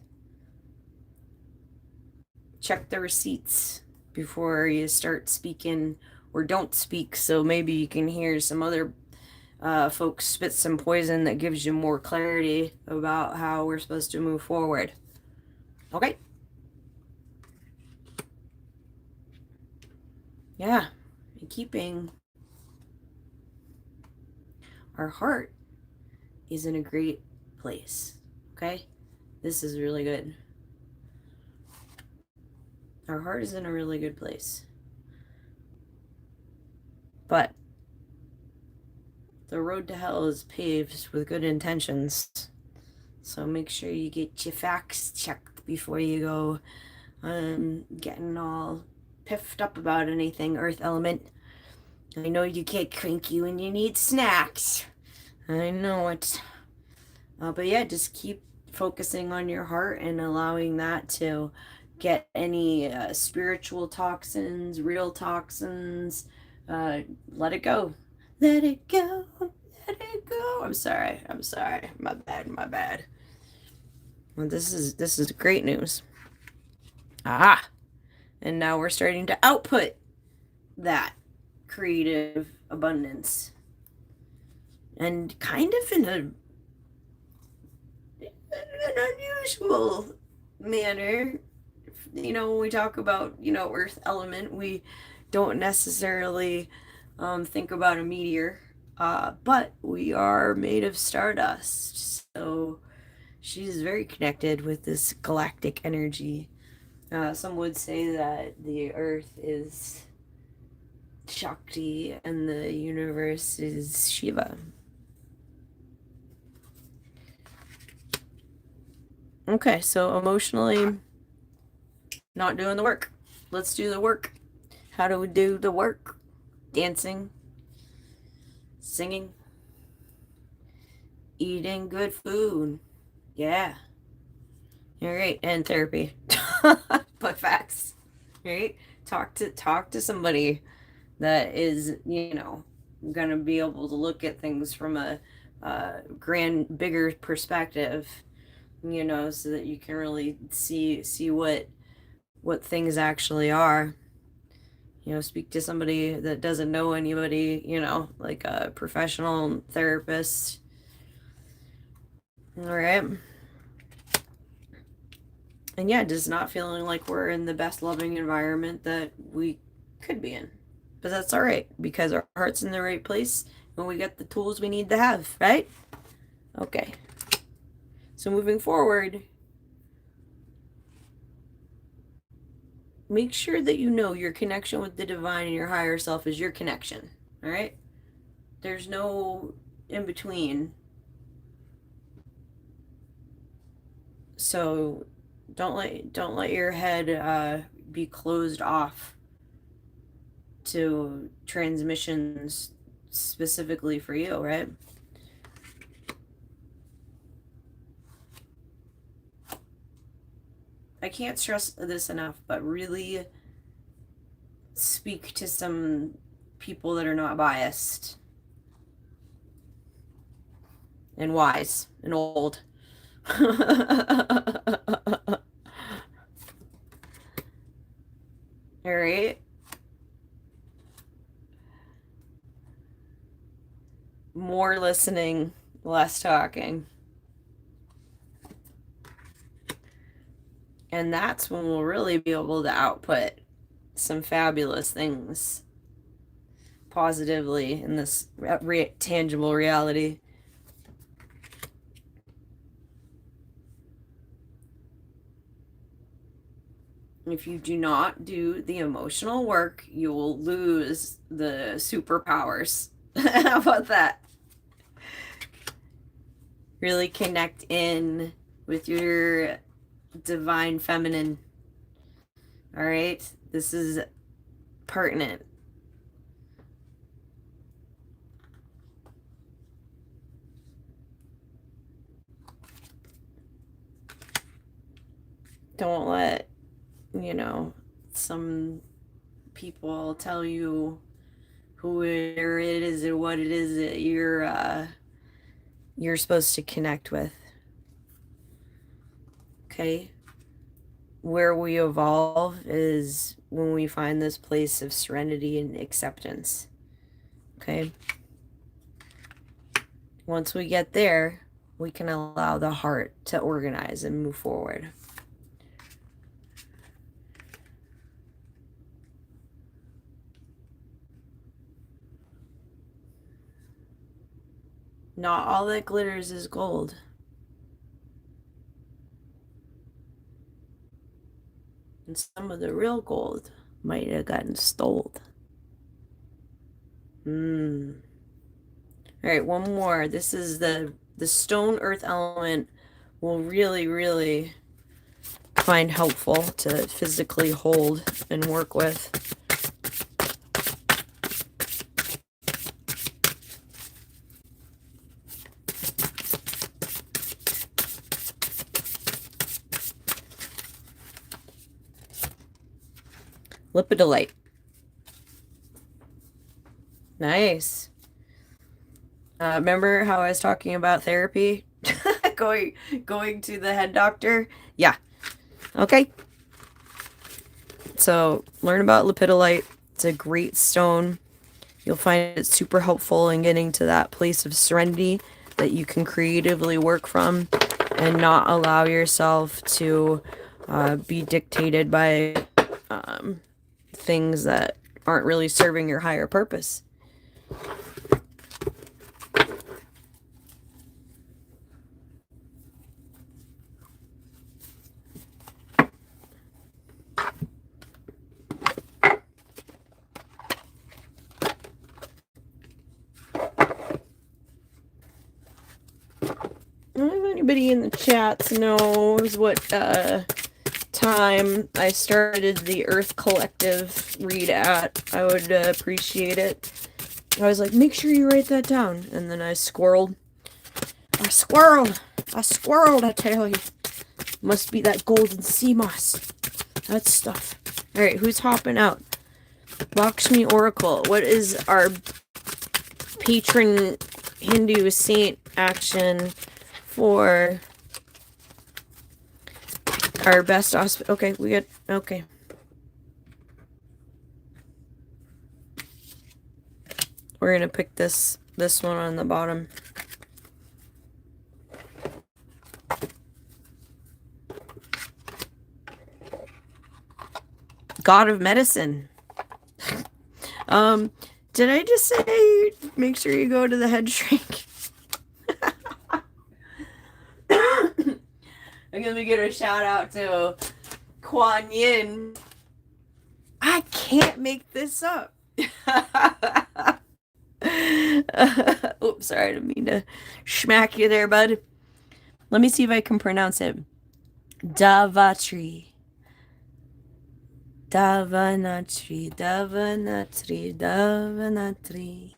Check the receipts before you start speaking or don't speak, so maybe you can hear some other folks spit some poison that gives you more clarity about how we're supposed to move forward. Okay? Yeah. And keeping our heart is in a great place. Okay? This is really good. Our heart is in a really good place. But the road to hell is paved with good intentions. So make sure you get your facts checked before you go getting all piffed up about anything, Earth Element. I know you get cranky when you need snacks. I know it. But yeah, just keep focusing on your heart and allowing that to get any spiritual toxins, real toxins. Let it go. Let it go. Let it go. I'm sorry. My bad. Well, this is great news. Ah. And now we're starting to output that creative abundance. And kind of in an unusual manner. When we talk about, Earth Element, we don't necessarily think about a meteor, but we are made of stardust. So she's very connected with this galactic energy. Some would say that the Earth is Shakti and the universe is Shiva. Okay, so emotionally not doing the work. Let's do the work. How do we do the work? Dancing, singing, eating good food. Yeah. All right, and therapy. But facts. Right? Talk to somebody that is, gonna be able to look at things from a bigger perspective, so that you can really see what things actually are. You know, speak to somebody that doesn't know anybody, you know, like a professional therapist. All right. And yeah, just not feeling like we're in the best loving environment that we could be in. But that's all right, because our heart's in the right place and we got the tools we need to have, right? Okay. So moving forward, make sure that you know your connection with the divine and your higher self is your connection. All right? There's no in between. So don't let your head be closed off to transmissions specifically for you, right? I can't stress this enough, but really speak to some people that are not biased and wise and old. All right. More listening, less talking. And that's when we'll really be able to output some fabulous things positively in this tangible reality. If you do not do the emotional work, you will lose the superpowers. How about that? Really connect in with your divine feminine. All right? This is pertinent. Don't let, you know, some people tell you who it is and what it is that you're supposed to connect with. Okay? Where we evolve is when we find this place of serenity and acceptance. Okay? Once we get there, we can allow the heart to organize and move forward. Not all that glitters is gold. And some of the real gold might have gotten stole. All right, one more. This is the stone earth element will really find helpful to physically hold and work with. Lipidolite. Nice. Remember how I was talking about therapy? going to the head doctor? Yeah. Okay. So learn about lepidolite. It's a great stone. You'll find it super helpful in getting to that place of serenity that you can creatively work from and not allow yourself to be dictated by things that aren't really serving your higher purpose. If anybody in the chats knows what time I started the Earth Collective read at, I would appreciate it. I was like, make sure you write that down. And then I squirreled. I squirreled, I tell you. Must be that golden sea moss. That stuff. Alright, who's hopping out? Lakshmi Oracle. What is our patron Hindu saint action for our best okay, we got, okay. We're going to pick this one on the bottom. God of medicine. Did I just say make sure you go to the head shrink? I'm gonna give a shout out to Kuan Yin. I can't make this up. Oops, sorry, I didn't mean to smack you there, bud. Let me see if I can pronounce it. Davatri. Davanatri, Davanatri, Davanatri.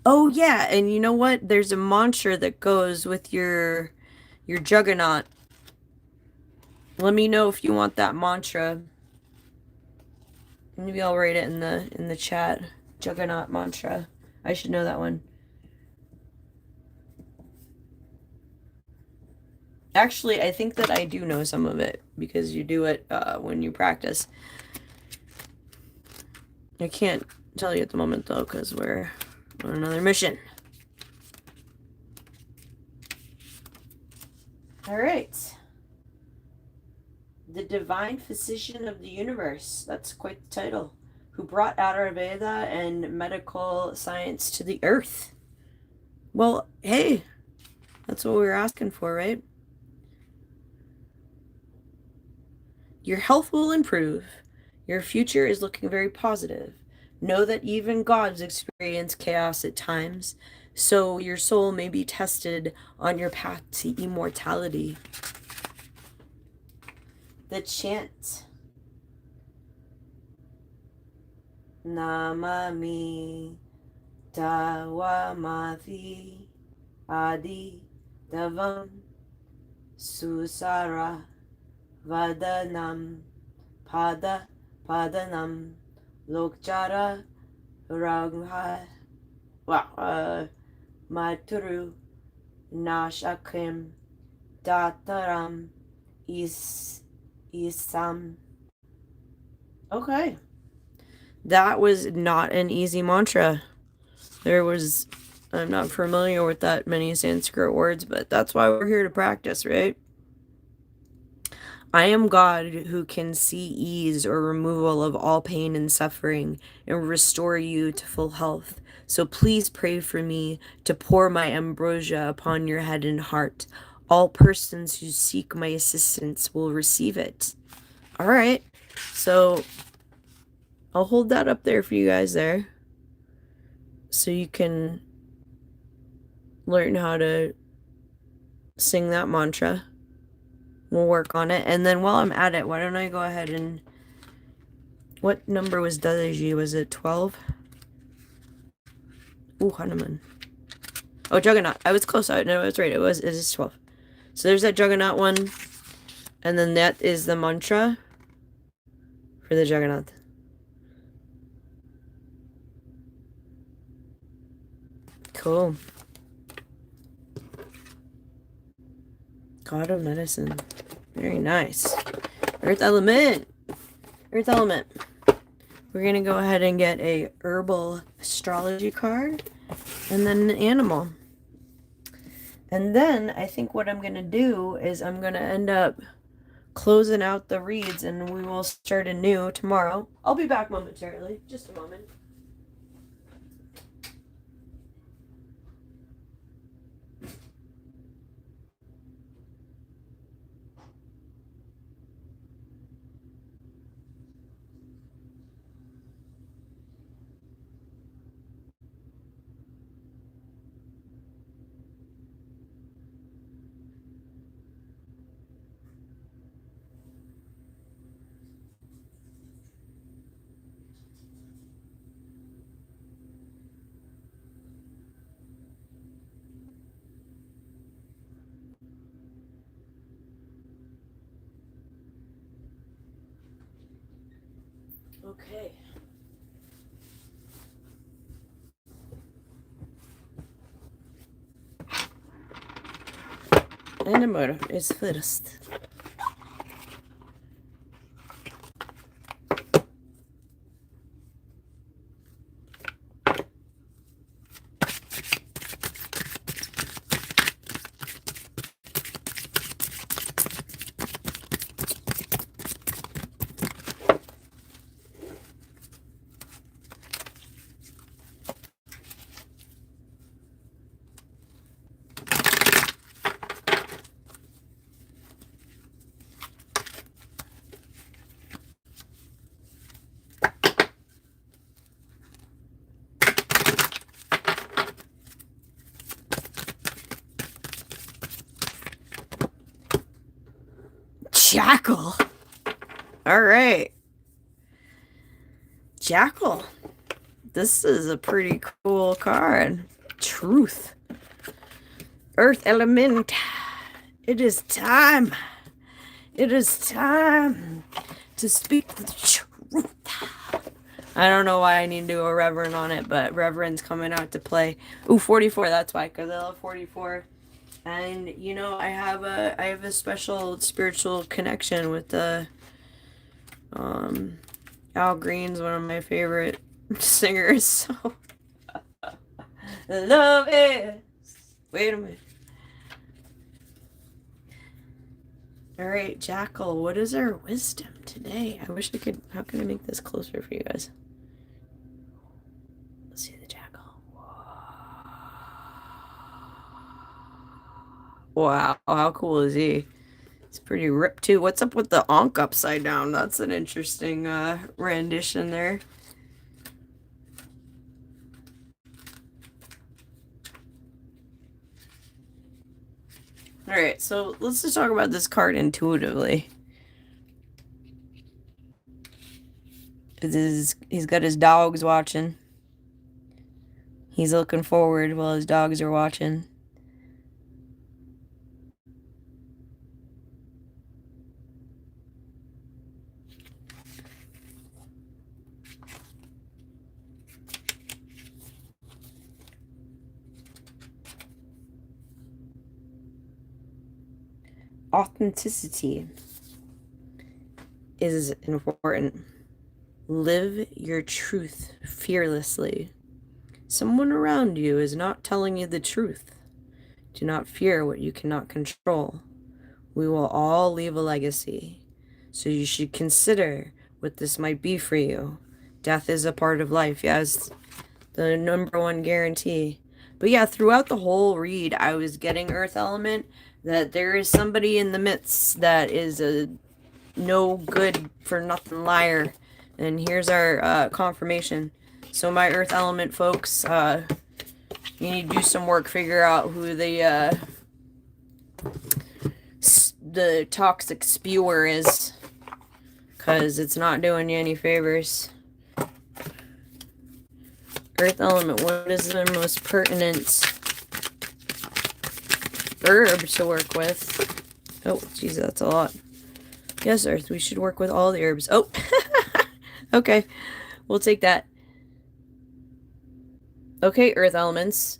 Oh yeah, and you know what? There's a mantra that goes with your juggernaut. Let me know if you want that mantra. Maybe I'll write it in the chat. Juggernaut mantra. I should know that one. Actually, I think that I do know some of it because you do it when you practice. I can't tell you at the moment though because we're on another mission. All right. The Divine Physician of the Universe. That's quite the title. Who brought Ayurveda and medical science to the earth. Well, hey, that's what we were asking for, right? Your health will improve. Your future is looking very positive. Know that even gods experience chaos at times, so your soul may be tested on your path to immortality. The chant. Namami Dawamati Adi Davam Susara Vadanam Pada Padanam Lokchara Ragha Maturu Nashakim Dataram Isam. Okay. That was not an easy mantra. I'm not familiar with that many Sanskrit words, but that's why we're here to practice, right? I am God who can see ease or removal of all pain and suffering and restore you to full health. So please pray for me to pour my ambrosia upon your head and heart. All persons who seek my assistance will receive it. All right. So I'll hold that up there for you guys there. So you can learn how to sing that mantra. We'll work on it. And then while I'm at it, why don't I go ahead and... What number was Dadaji? Was it 12? Ooh, Hanuman. Oh, Juggernaut. I was close. No, I was right. It is 12. So there's that Juggernaut one. And then that is the mantra for the Juggernaut. Cool. God of medicine. Very nice. Earth element. Earth element. We're going to go ahead and get a herbal astrology card. And then an animal. And then I think what I'm going to do is I'm going to end up closing out the reads. And we will start anew tomorrow. I'll be back momentarily. Just a moment. Okay. Animal is first. Jackal. All right. Jackal. This is a pretty cool card. Truth. Earth element. It is time. It is time to speak the truth. I don't know why I need to do a reverend on it, but reverend's coming out to play. Ooh, 44. That's why, because I love 44. And you know, I have a special spiritual connection with the Al Green's one of my favorite singers. So love it. Wait a minute. All right, Jackal. What is our wisdom today? I wish I could. How can I make this closer for you guys? Let's see the Jackal. Wow, how cool is he? It's pretty ripped too. What's up with the Ankh upside down? That's an interesting rendition there. Alright, so let's just talk about this card intuitively. He's got his dogs watching. He's looking forward while his dogs are watching. Authenticity is important. Live your truth fearlessly. Someone around you is not telling you the truth. Do not fear what you cannot control. We will all leave a legacy, so you should consider what this might be for you. Death is a part of life. Yes, the #1 guarantee. But yeah, throughout the whole read, I was getting Earth Element, that there is somebody in the midst that is a no good for nothing liar. And here's our confirmation. So my Earth Element folks, you need to do some work, figure out who the toxic spewer is, because it's not doing you any favors. Earth Element, what is the most pertinent herb to work with? Oh, jeez, that's a lot. Yes, Earth, we should work with all the herbs. Oh, okay, we'll take that. Okay, Earth Elements.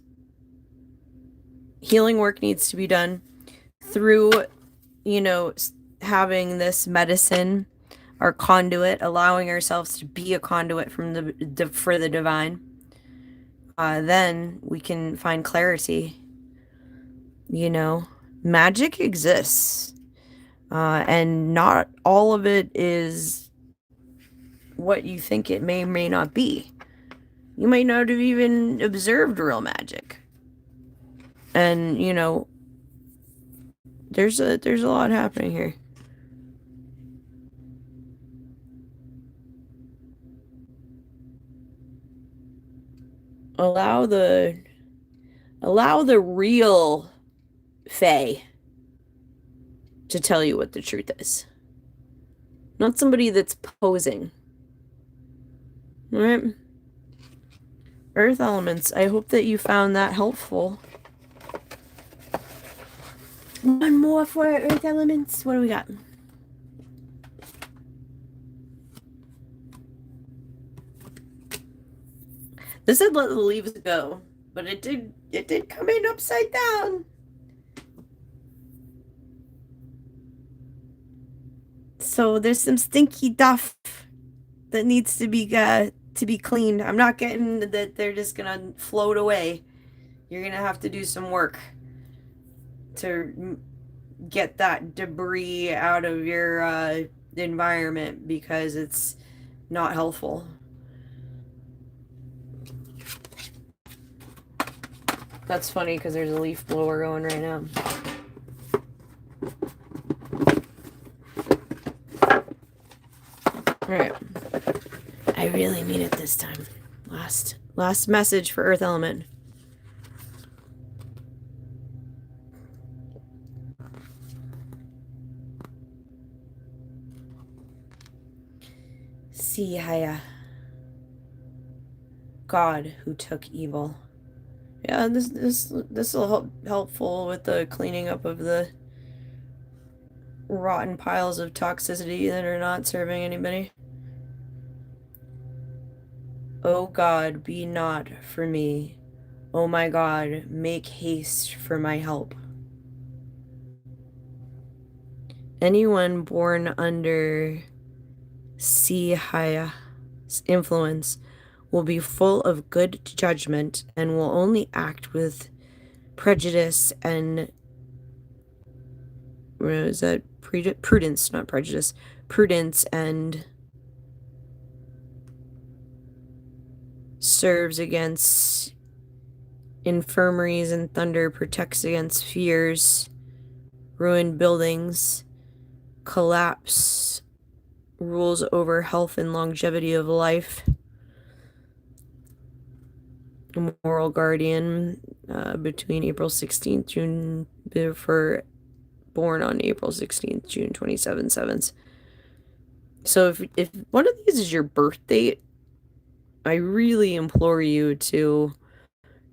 Healing work needs to be done through, you know, having this medicine, our conduit, allowing ourselves to be a conduit from for the divine. Then we can find clarity. You know, magic exists, and not all of it is what you think it may or may not be. You might not have even observed real magic. And, you know, there's a lot happening here. Allow the real Fae to tell you what the truth is. Not somebody that's posing. Alright? Earth Elements, I hope that you found that helpful. One more for Earth Elements. What do we got? This said let the leaves go, but it did come in upside down. So there's some stinky stuff that needs to be cleaned. I'm not getting that they're just gonna float away. You're gonna have to do some work to get that debris out of your environment, because it's not helpful. That's funny because there's a leaf blower going right now. Alright. I really mean it this time. Last message for Earth Element. Sihaya, God who took evil. Yeah, this will helpful with the cleaning up of the rotten piles of toxicity that are not serving anybody. O God, be not for me. O my God, make haste for my help. Anyone born under Sihaya's influence will be full of good judgment and will only act with prejudice and is that prudence, not prejudice, prudence, and serves against infirmaries, and thunder protects against fears, ruined buildings, collapse, rules over health and longevity of life. Moral guardian between April 16th, June, for born on April 16th, June 27 sevens. So if one of these is your birth date, I really implore you to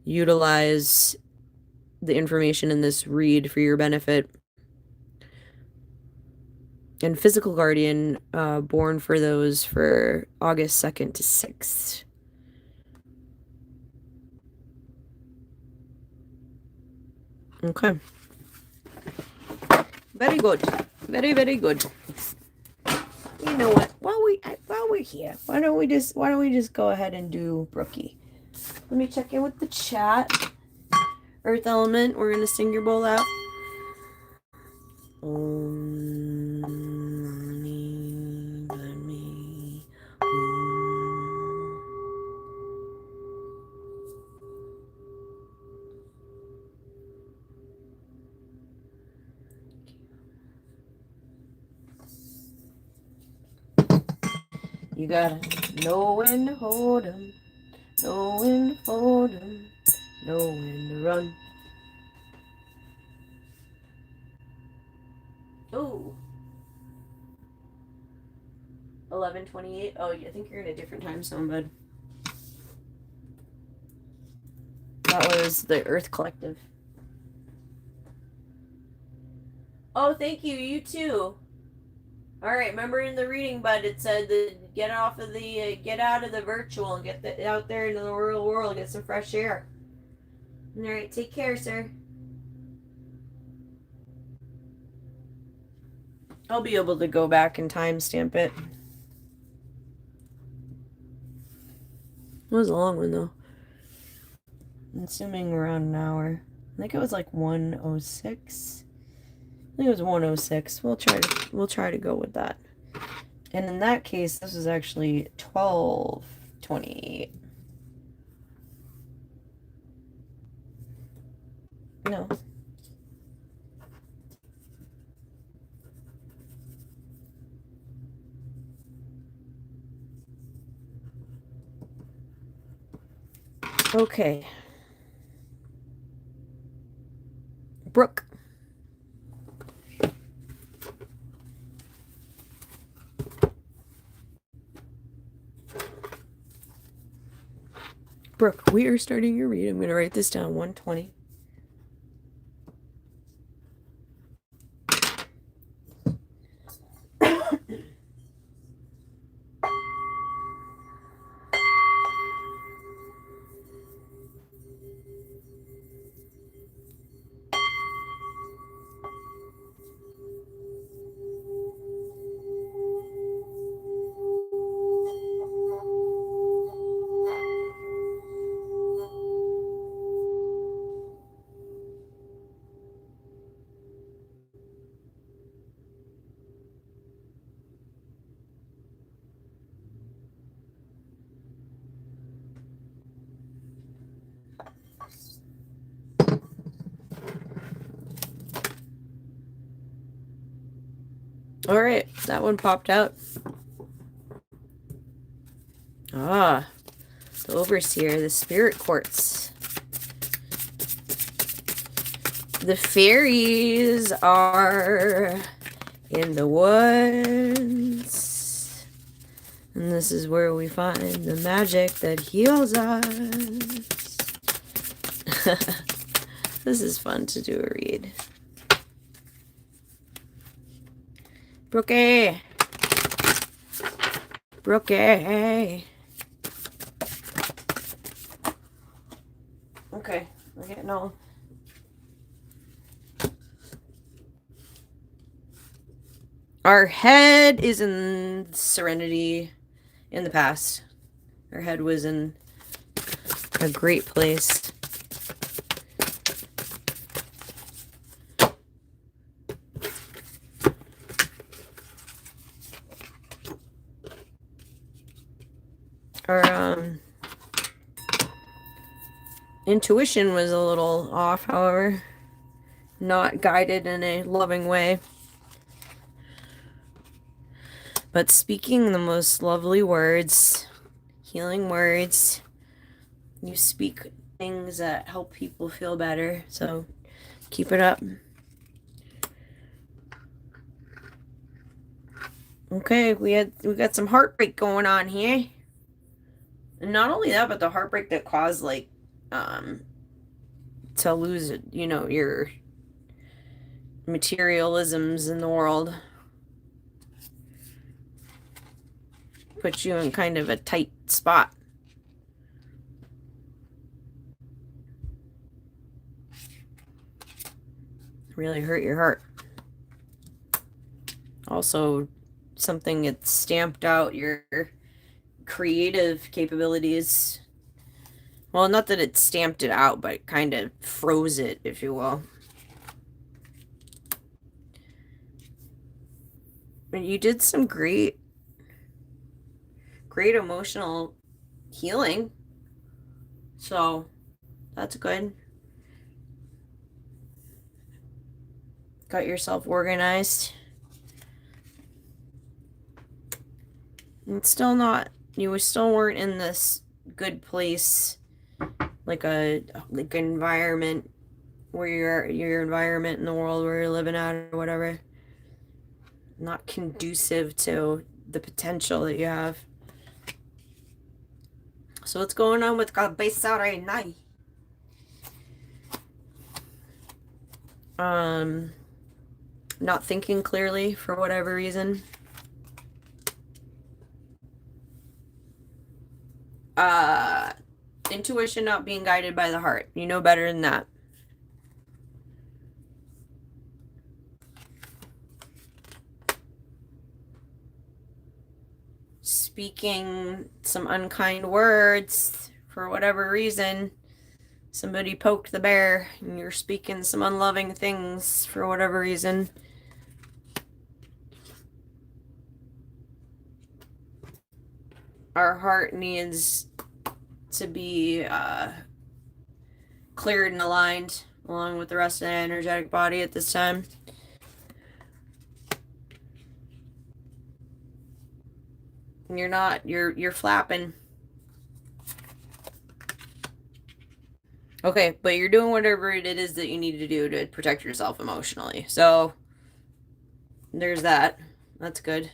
utilize the information in this read for your benefit. And physical guardian, born for those for August 2nd to 6th. Okay. Very good. Very, very good. You know what? While we're here, why don't we just go ahead and do Brookie? Let me check in with the chat. Earth element, we're gonna sing your bowl out. You gotta know when to hold 'em, know when to fold 'em, know when to run. Oh. 11:28. Oh, I think you're in a different time zone, bud. That was the Earth Collective. Oh, thank you. You too. All right. Remember in the reading, bud, it said that get out of the virtual and get out there into the real world, get some fresh air. All right. Take care, sir. I'll be able to go back and timestamp it. It was a long one though. I'm assuming around an hour. I think it was like 1:06. I think it was 1:06. We'll try to go with that. And in that case, this was actually 12:28. No. Okay. Brook. Brook, we are starting your read. I'm going to write this down. 120. All right, that one popped out. Ah, the Overseer, the Spirit Quartz. The fairies are in the woods. And this is where we find the magic that heals us. This is fun to do a read. Brookie! Brookie! Okay, we're getting all... Our head is in serenity in the past. Our head was in a great place. Our intuition was a little off, however, not guided in a loving way. But speaking the most lovely words, healing words, you speak things that help people feel better, so keep it up. Okay, we got some heartbreak going on here. And not only that, but the heartbreak that caused, like, to lose, you know, your materialisms in the world. Puts you in kind of a tight spot. Really hurt your heart. Also, something that stamped out your creative capabilities. Well, not that it stamped it out, but it kind of froze it, if you will. But you did some great emotional healing. So, that's good. Got yourself organized. It's still not, you still weren't in this good place, like environment where your environment in the world where you're living at or whatever, not conducive to the potential that you have. So what's going on with Cabeza right now? Not thinking clearly for whatever reason. Intuition not being guided by the heart. You know better than that. Speaking some unkind words for whatever reason. Somebody poked the bear and you're speaking some unloving things for whatever reason. Our heart needs to be cleared and aligned along with the rest of the energetic body at this time. You're not, you're flapping. Okay, but you're doing whatever it is that you need to do to protect yourself emotionally. So, there's that. That's good.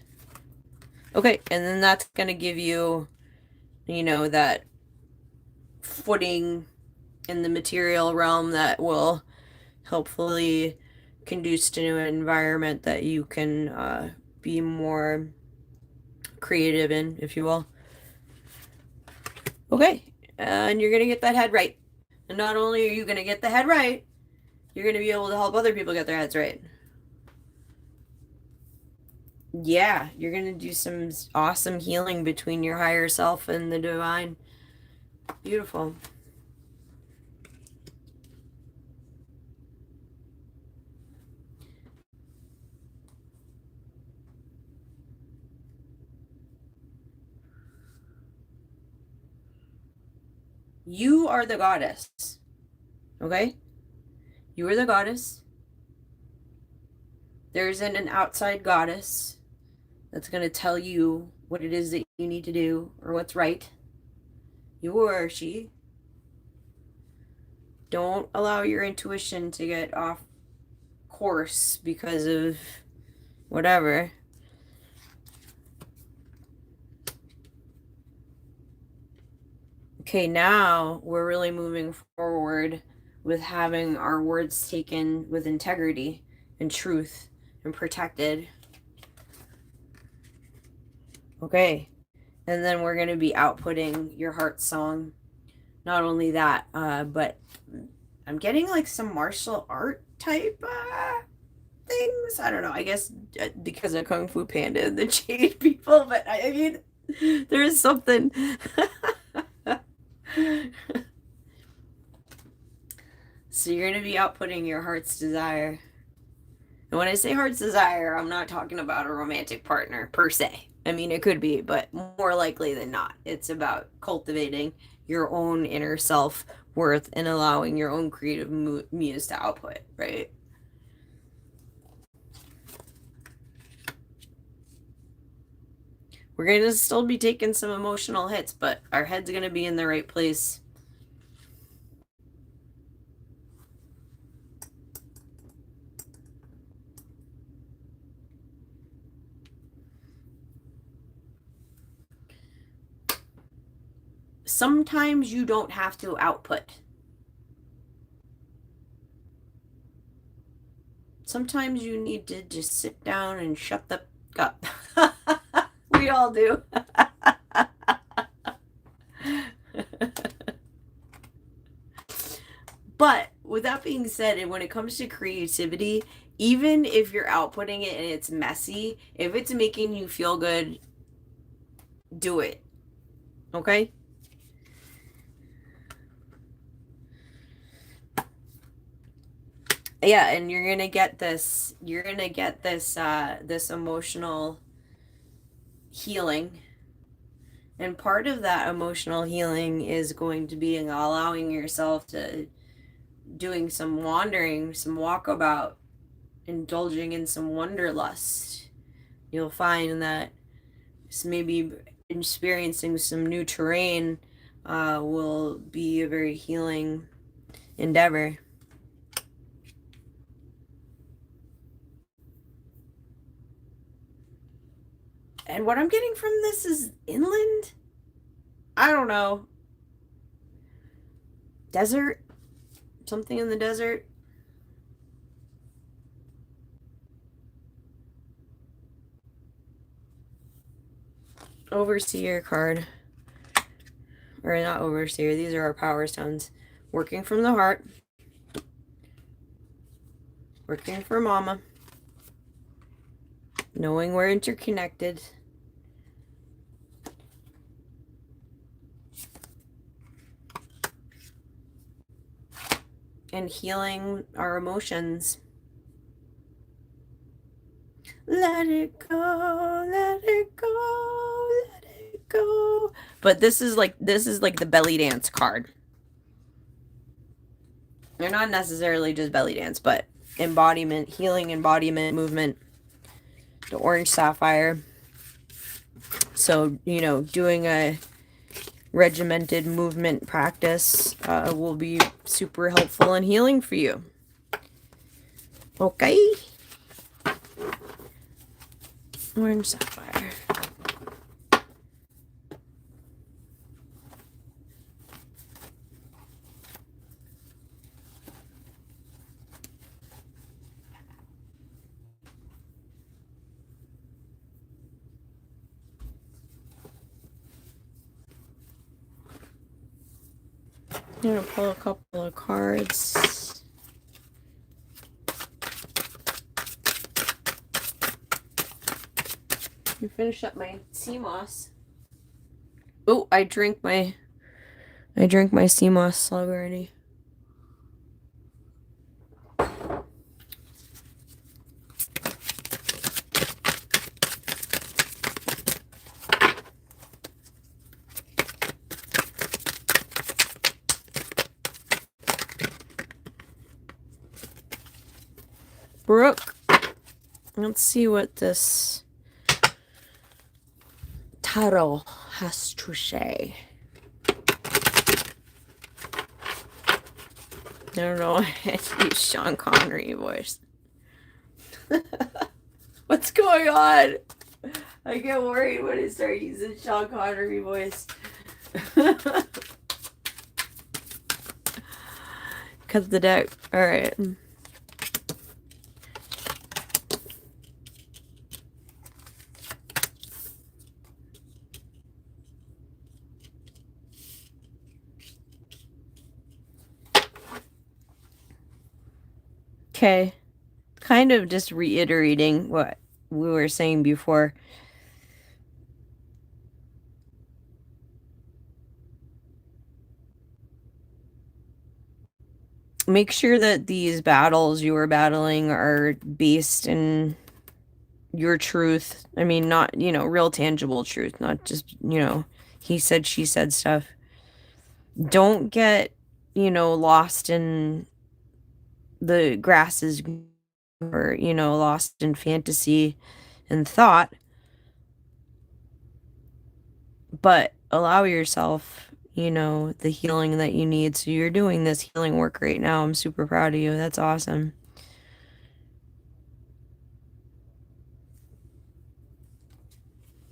Okay, and then that's going to give you, you know, that footing in the material realm that will hopefully conduce to an environment that you can be more creative in, if you will. Okay, and you're going to get that head right. And not only are you going to get the head right, you're going to be able to help other people get their heads right. Yeah, you're going to do some awesome healing between your higher self and the divine. Beautiful. You are the goddess. Okay? You are the goddess. There isn't an outside goddess that's going to tell you what it is that you need to do or what's right. You are she. Don't allow your intuition to get off course because of whatever. Okay, now we're really moving forward with having our words taken with integrity and truth and protected. Okay, and then we're going to be outputting your heart song. Not only that, but I'm getting like some martial art type things. I don't know. I guess because of Kung Fu Panda and the Jade people, but I mean, there is something. So you're going to be outputting your heart's desire. And when I say heart's desire, I'm not talking about a romantic partner per se. I mean, it could be, but more likely than not, it's about cultivating your own inner self worth and allowing your own creative muse to output, right? We're going to still be taking some emotional hits, but our head's going to be in the right place. Sometimes you don't have to output. Sometimes you need to just sit down and shut the up. We all do. But with that being said, and when it comes to creativity, even if you're outputting it and it's messy, if it's making you feel good, do it. Okay? Yeah, and you're gonna get this this emotional healing. And part of that emotional healing is going to be allowing yourself to doing some wandering, some walkabout, indulging in some wanderlust. You'll find that maybe experiencing some new terrain will be a very healing endeavor. And what I'm getting from this is inland? I don't know. Desert? Something in the desert? Overseer card. Or not overseer, these are our power stones. Working from the heart. Working for mama. Knowing we're interconnected. And healing our emotions. Let it go, let it go, let it go. But this is like the belly dance card. They're not necessarily just belly dance, but embodiment, healing embodiment movement. The orange sapphire. So, doing a regimented movement practice will be super helpful and healing for you. Okay? Orange sapphire. I'm going to pull a couple of cards. You finish up my sea moss. Oh, I drank my sea moss slug already. Brook. Let's see what this tarot has to say. I don't know why I use Sean Connery voice. What's going on? I get worried when I start using Sean Connery voice. cut the deck. All right. Okay. Kind of just reiterating what we were saying before. Make sure that these battles you are battling are based in your truth. I mean, not, real tangible truth, not just, he said, she said stuff. Don't get, lost in the grasses or, lost in fantasy and thought, but allow yourself, the healing that you need. So you're doing this healing work right now. I'm super proud of you. That's awesome.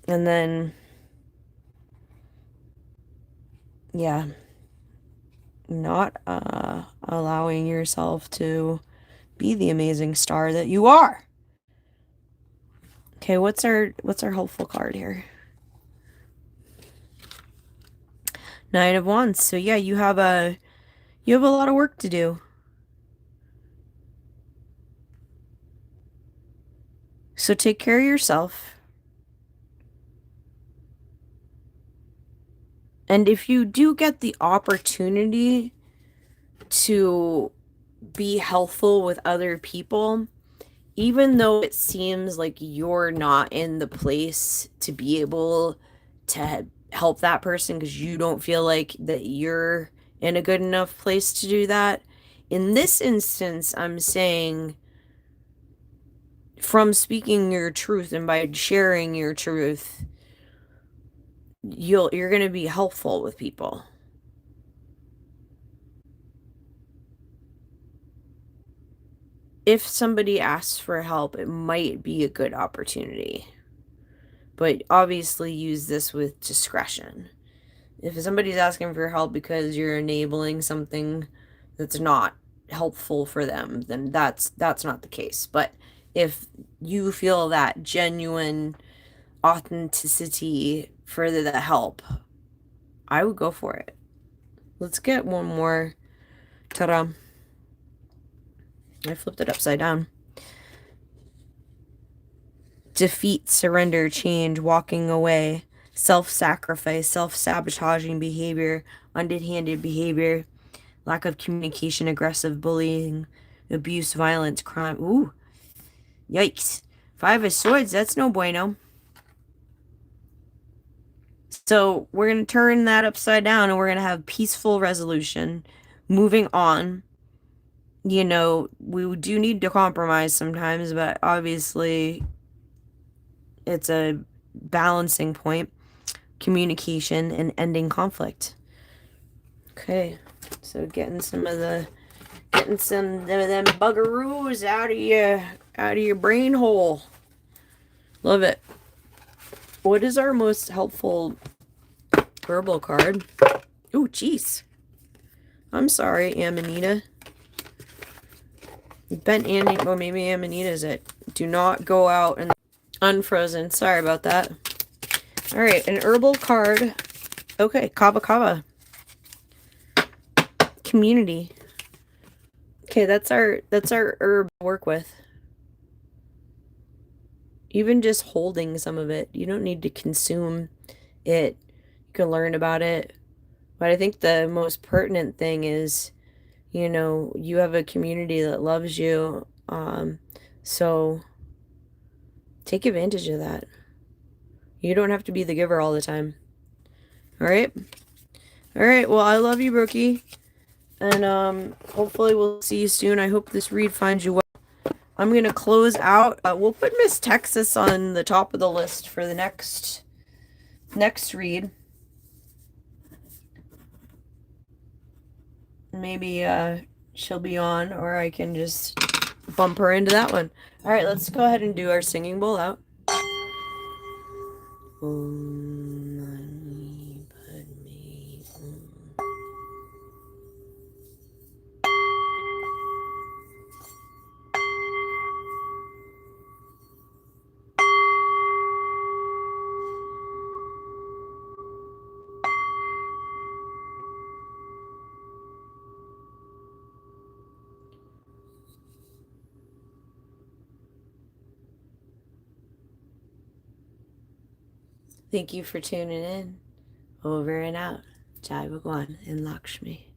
And then, yeah, not allowing yourself to be the amazing star that you are. Okay, what's our helpful card here? Nine of Wands. So yeah, you have a lot of work to do. So take care of yourself. And if you do get the opportunity to be helpful with other people, even though it seems like you're not in the place to be able to help that person because you don't feel like that you're in a good enough place to do that. In this instance, I'm saying from speaking your truth and by sharing your truth, you're going to be helpful with people. If somebody asks for help, it might be a good opportunity. But obviously use this with discretion. If somebody's asking for help because you're enabling something that's not helpful for them, then that's not the case. But if you feel that genuine authenticity for the help, I would go for it. Let's get one more. Ta-da. I flipped it upside down. Defeat, surrender, change, walking away, self-sacrifice, self-sabotaging behavior, underhanded behavior, lack of communication, aggressive bullying, abuse, violence, crime. Ooh, yikes. Five of Swords, that's no bueno. So we're going to turn that upside down and we're going to have peaceful resolution. Moving on. We do need to compromise sometimes, but obviously it's a balancing point. Communication and ending conflict. Okay, so getting some of them buggeroos out of your brain hole. Love it. What is our most helpful verbal card? Ooh, jeez. I'm sorry, Amanita. Bent Annie, or maybe Amanita's it. Do not go out and unfrozen. Sorry about that. All right, an herbal card. Okay, Kava Kava. Community. Okay, that's our herb to work with. Even just holding some of it. You don't need to consume it. You can learn about it. But I think the most pertinent thing is, you have a community that loves you. So take advantage of that. You don't have to be the giver all the time. All right? All right, well, I love you, Brookie. And hopefully we'll see you soon. I hope this read finds you well. I'm going to close out. We'll put Miss Texas on the top of the list for the next read. Maybe she'll be on, or I can just bump her into that one. All right, let's go ahead and do our singing bowl out. Thank you for tuning in. Over and out. Jai Bhagwan and Lakshmi.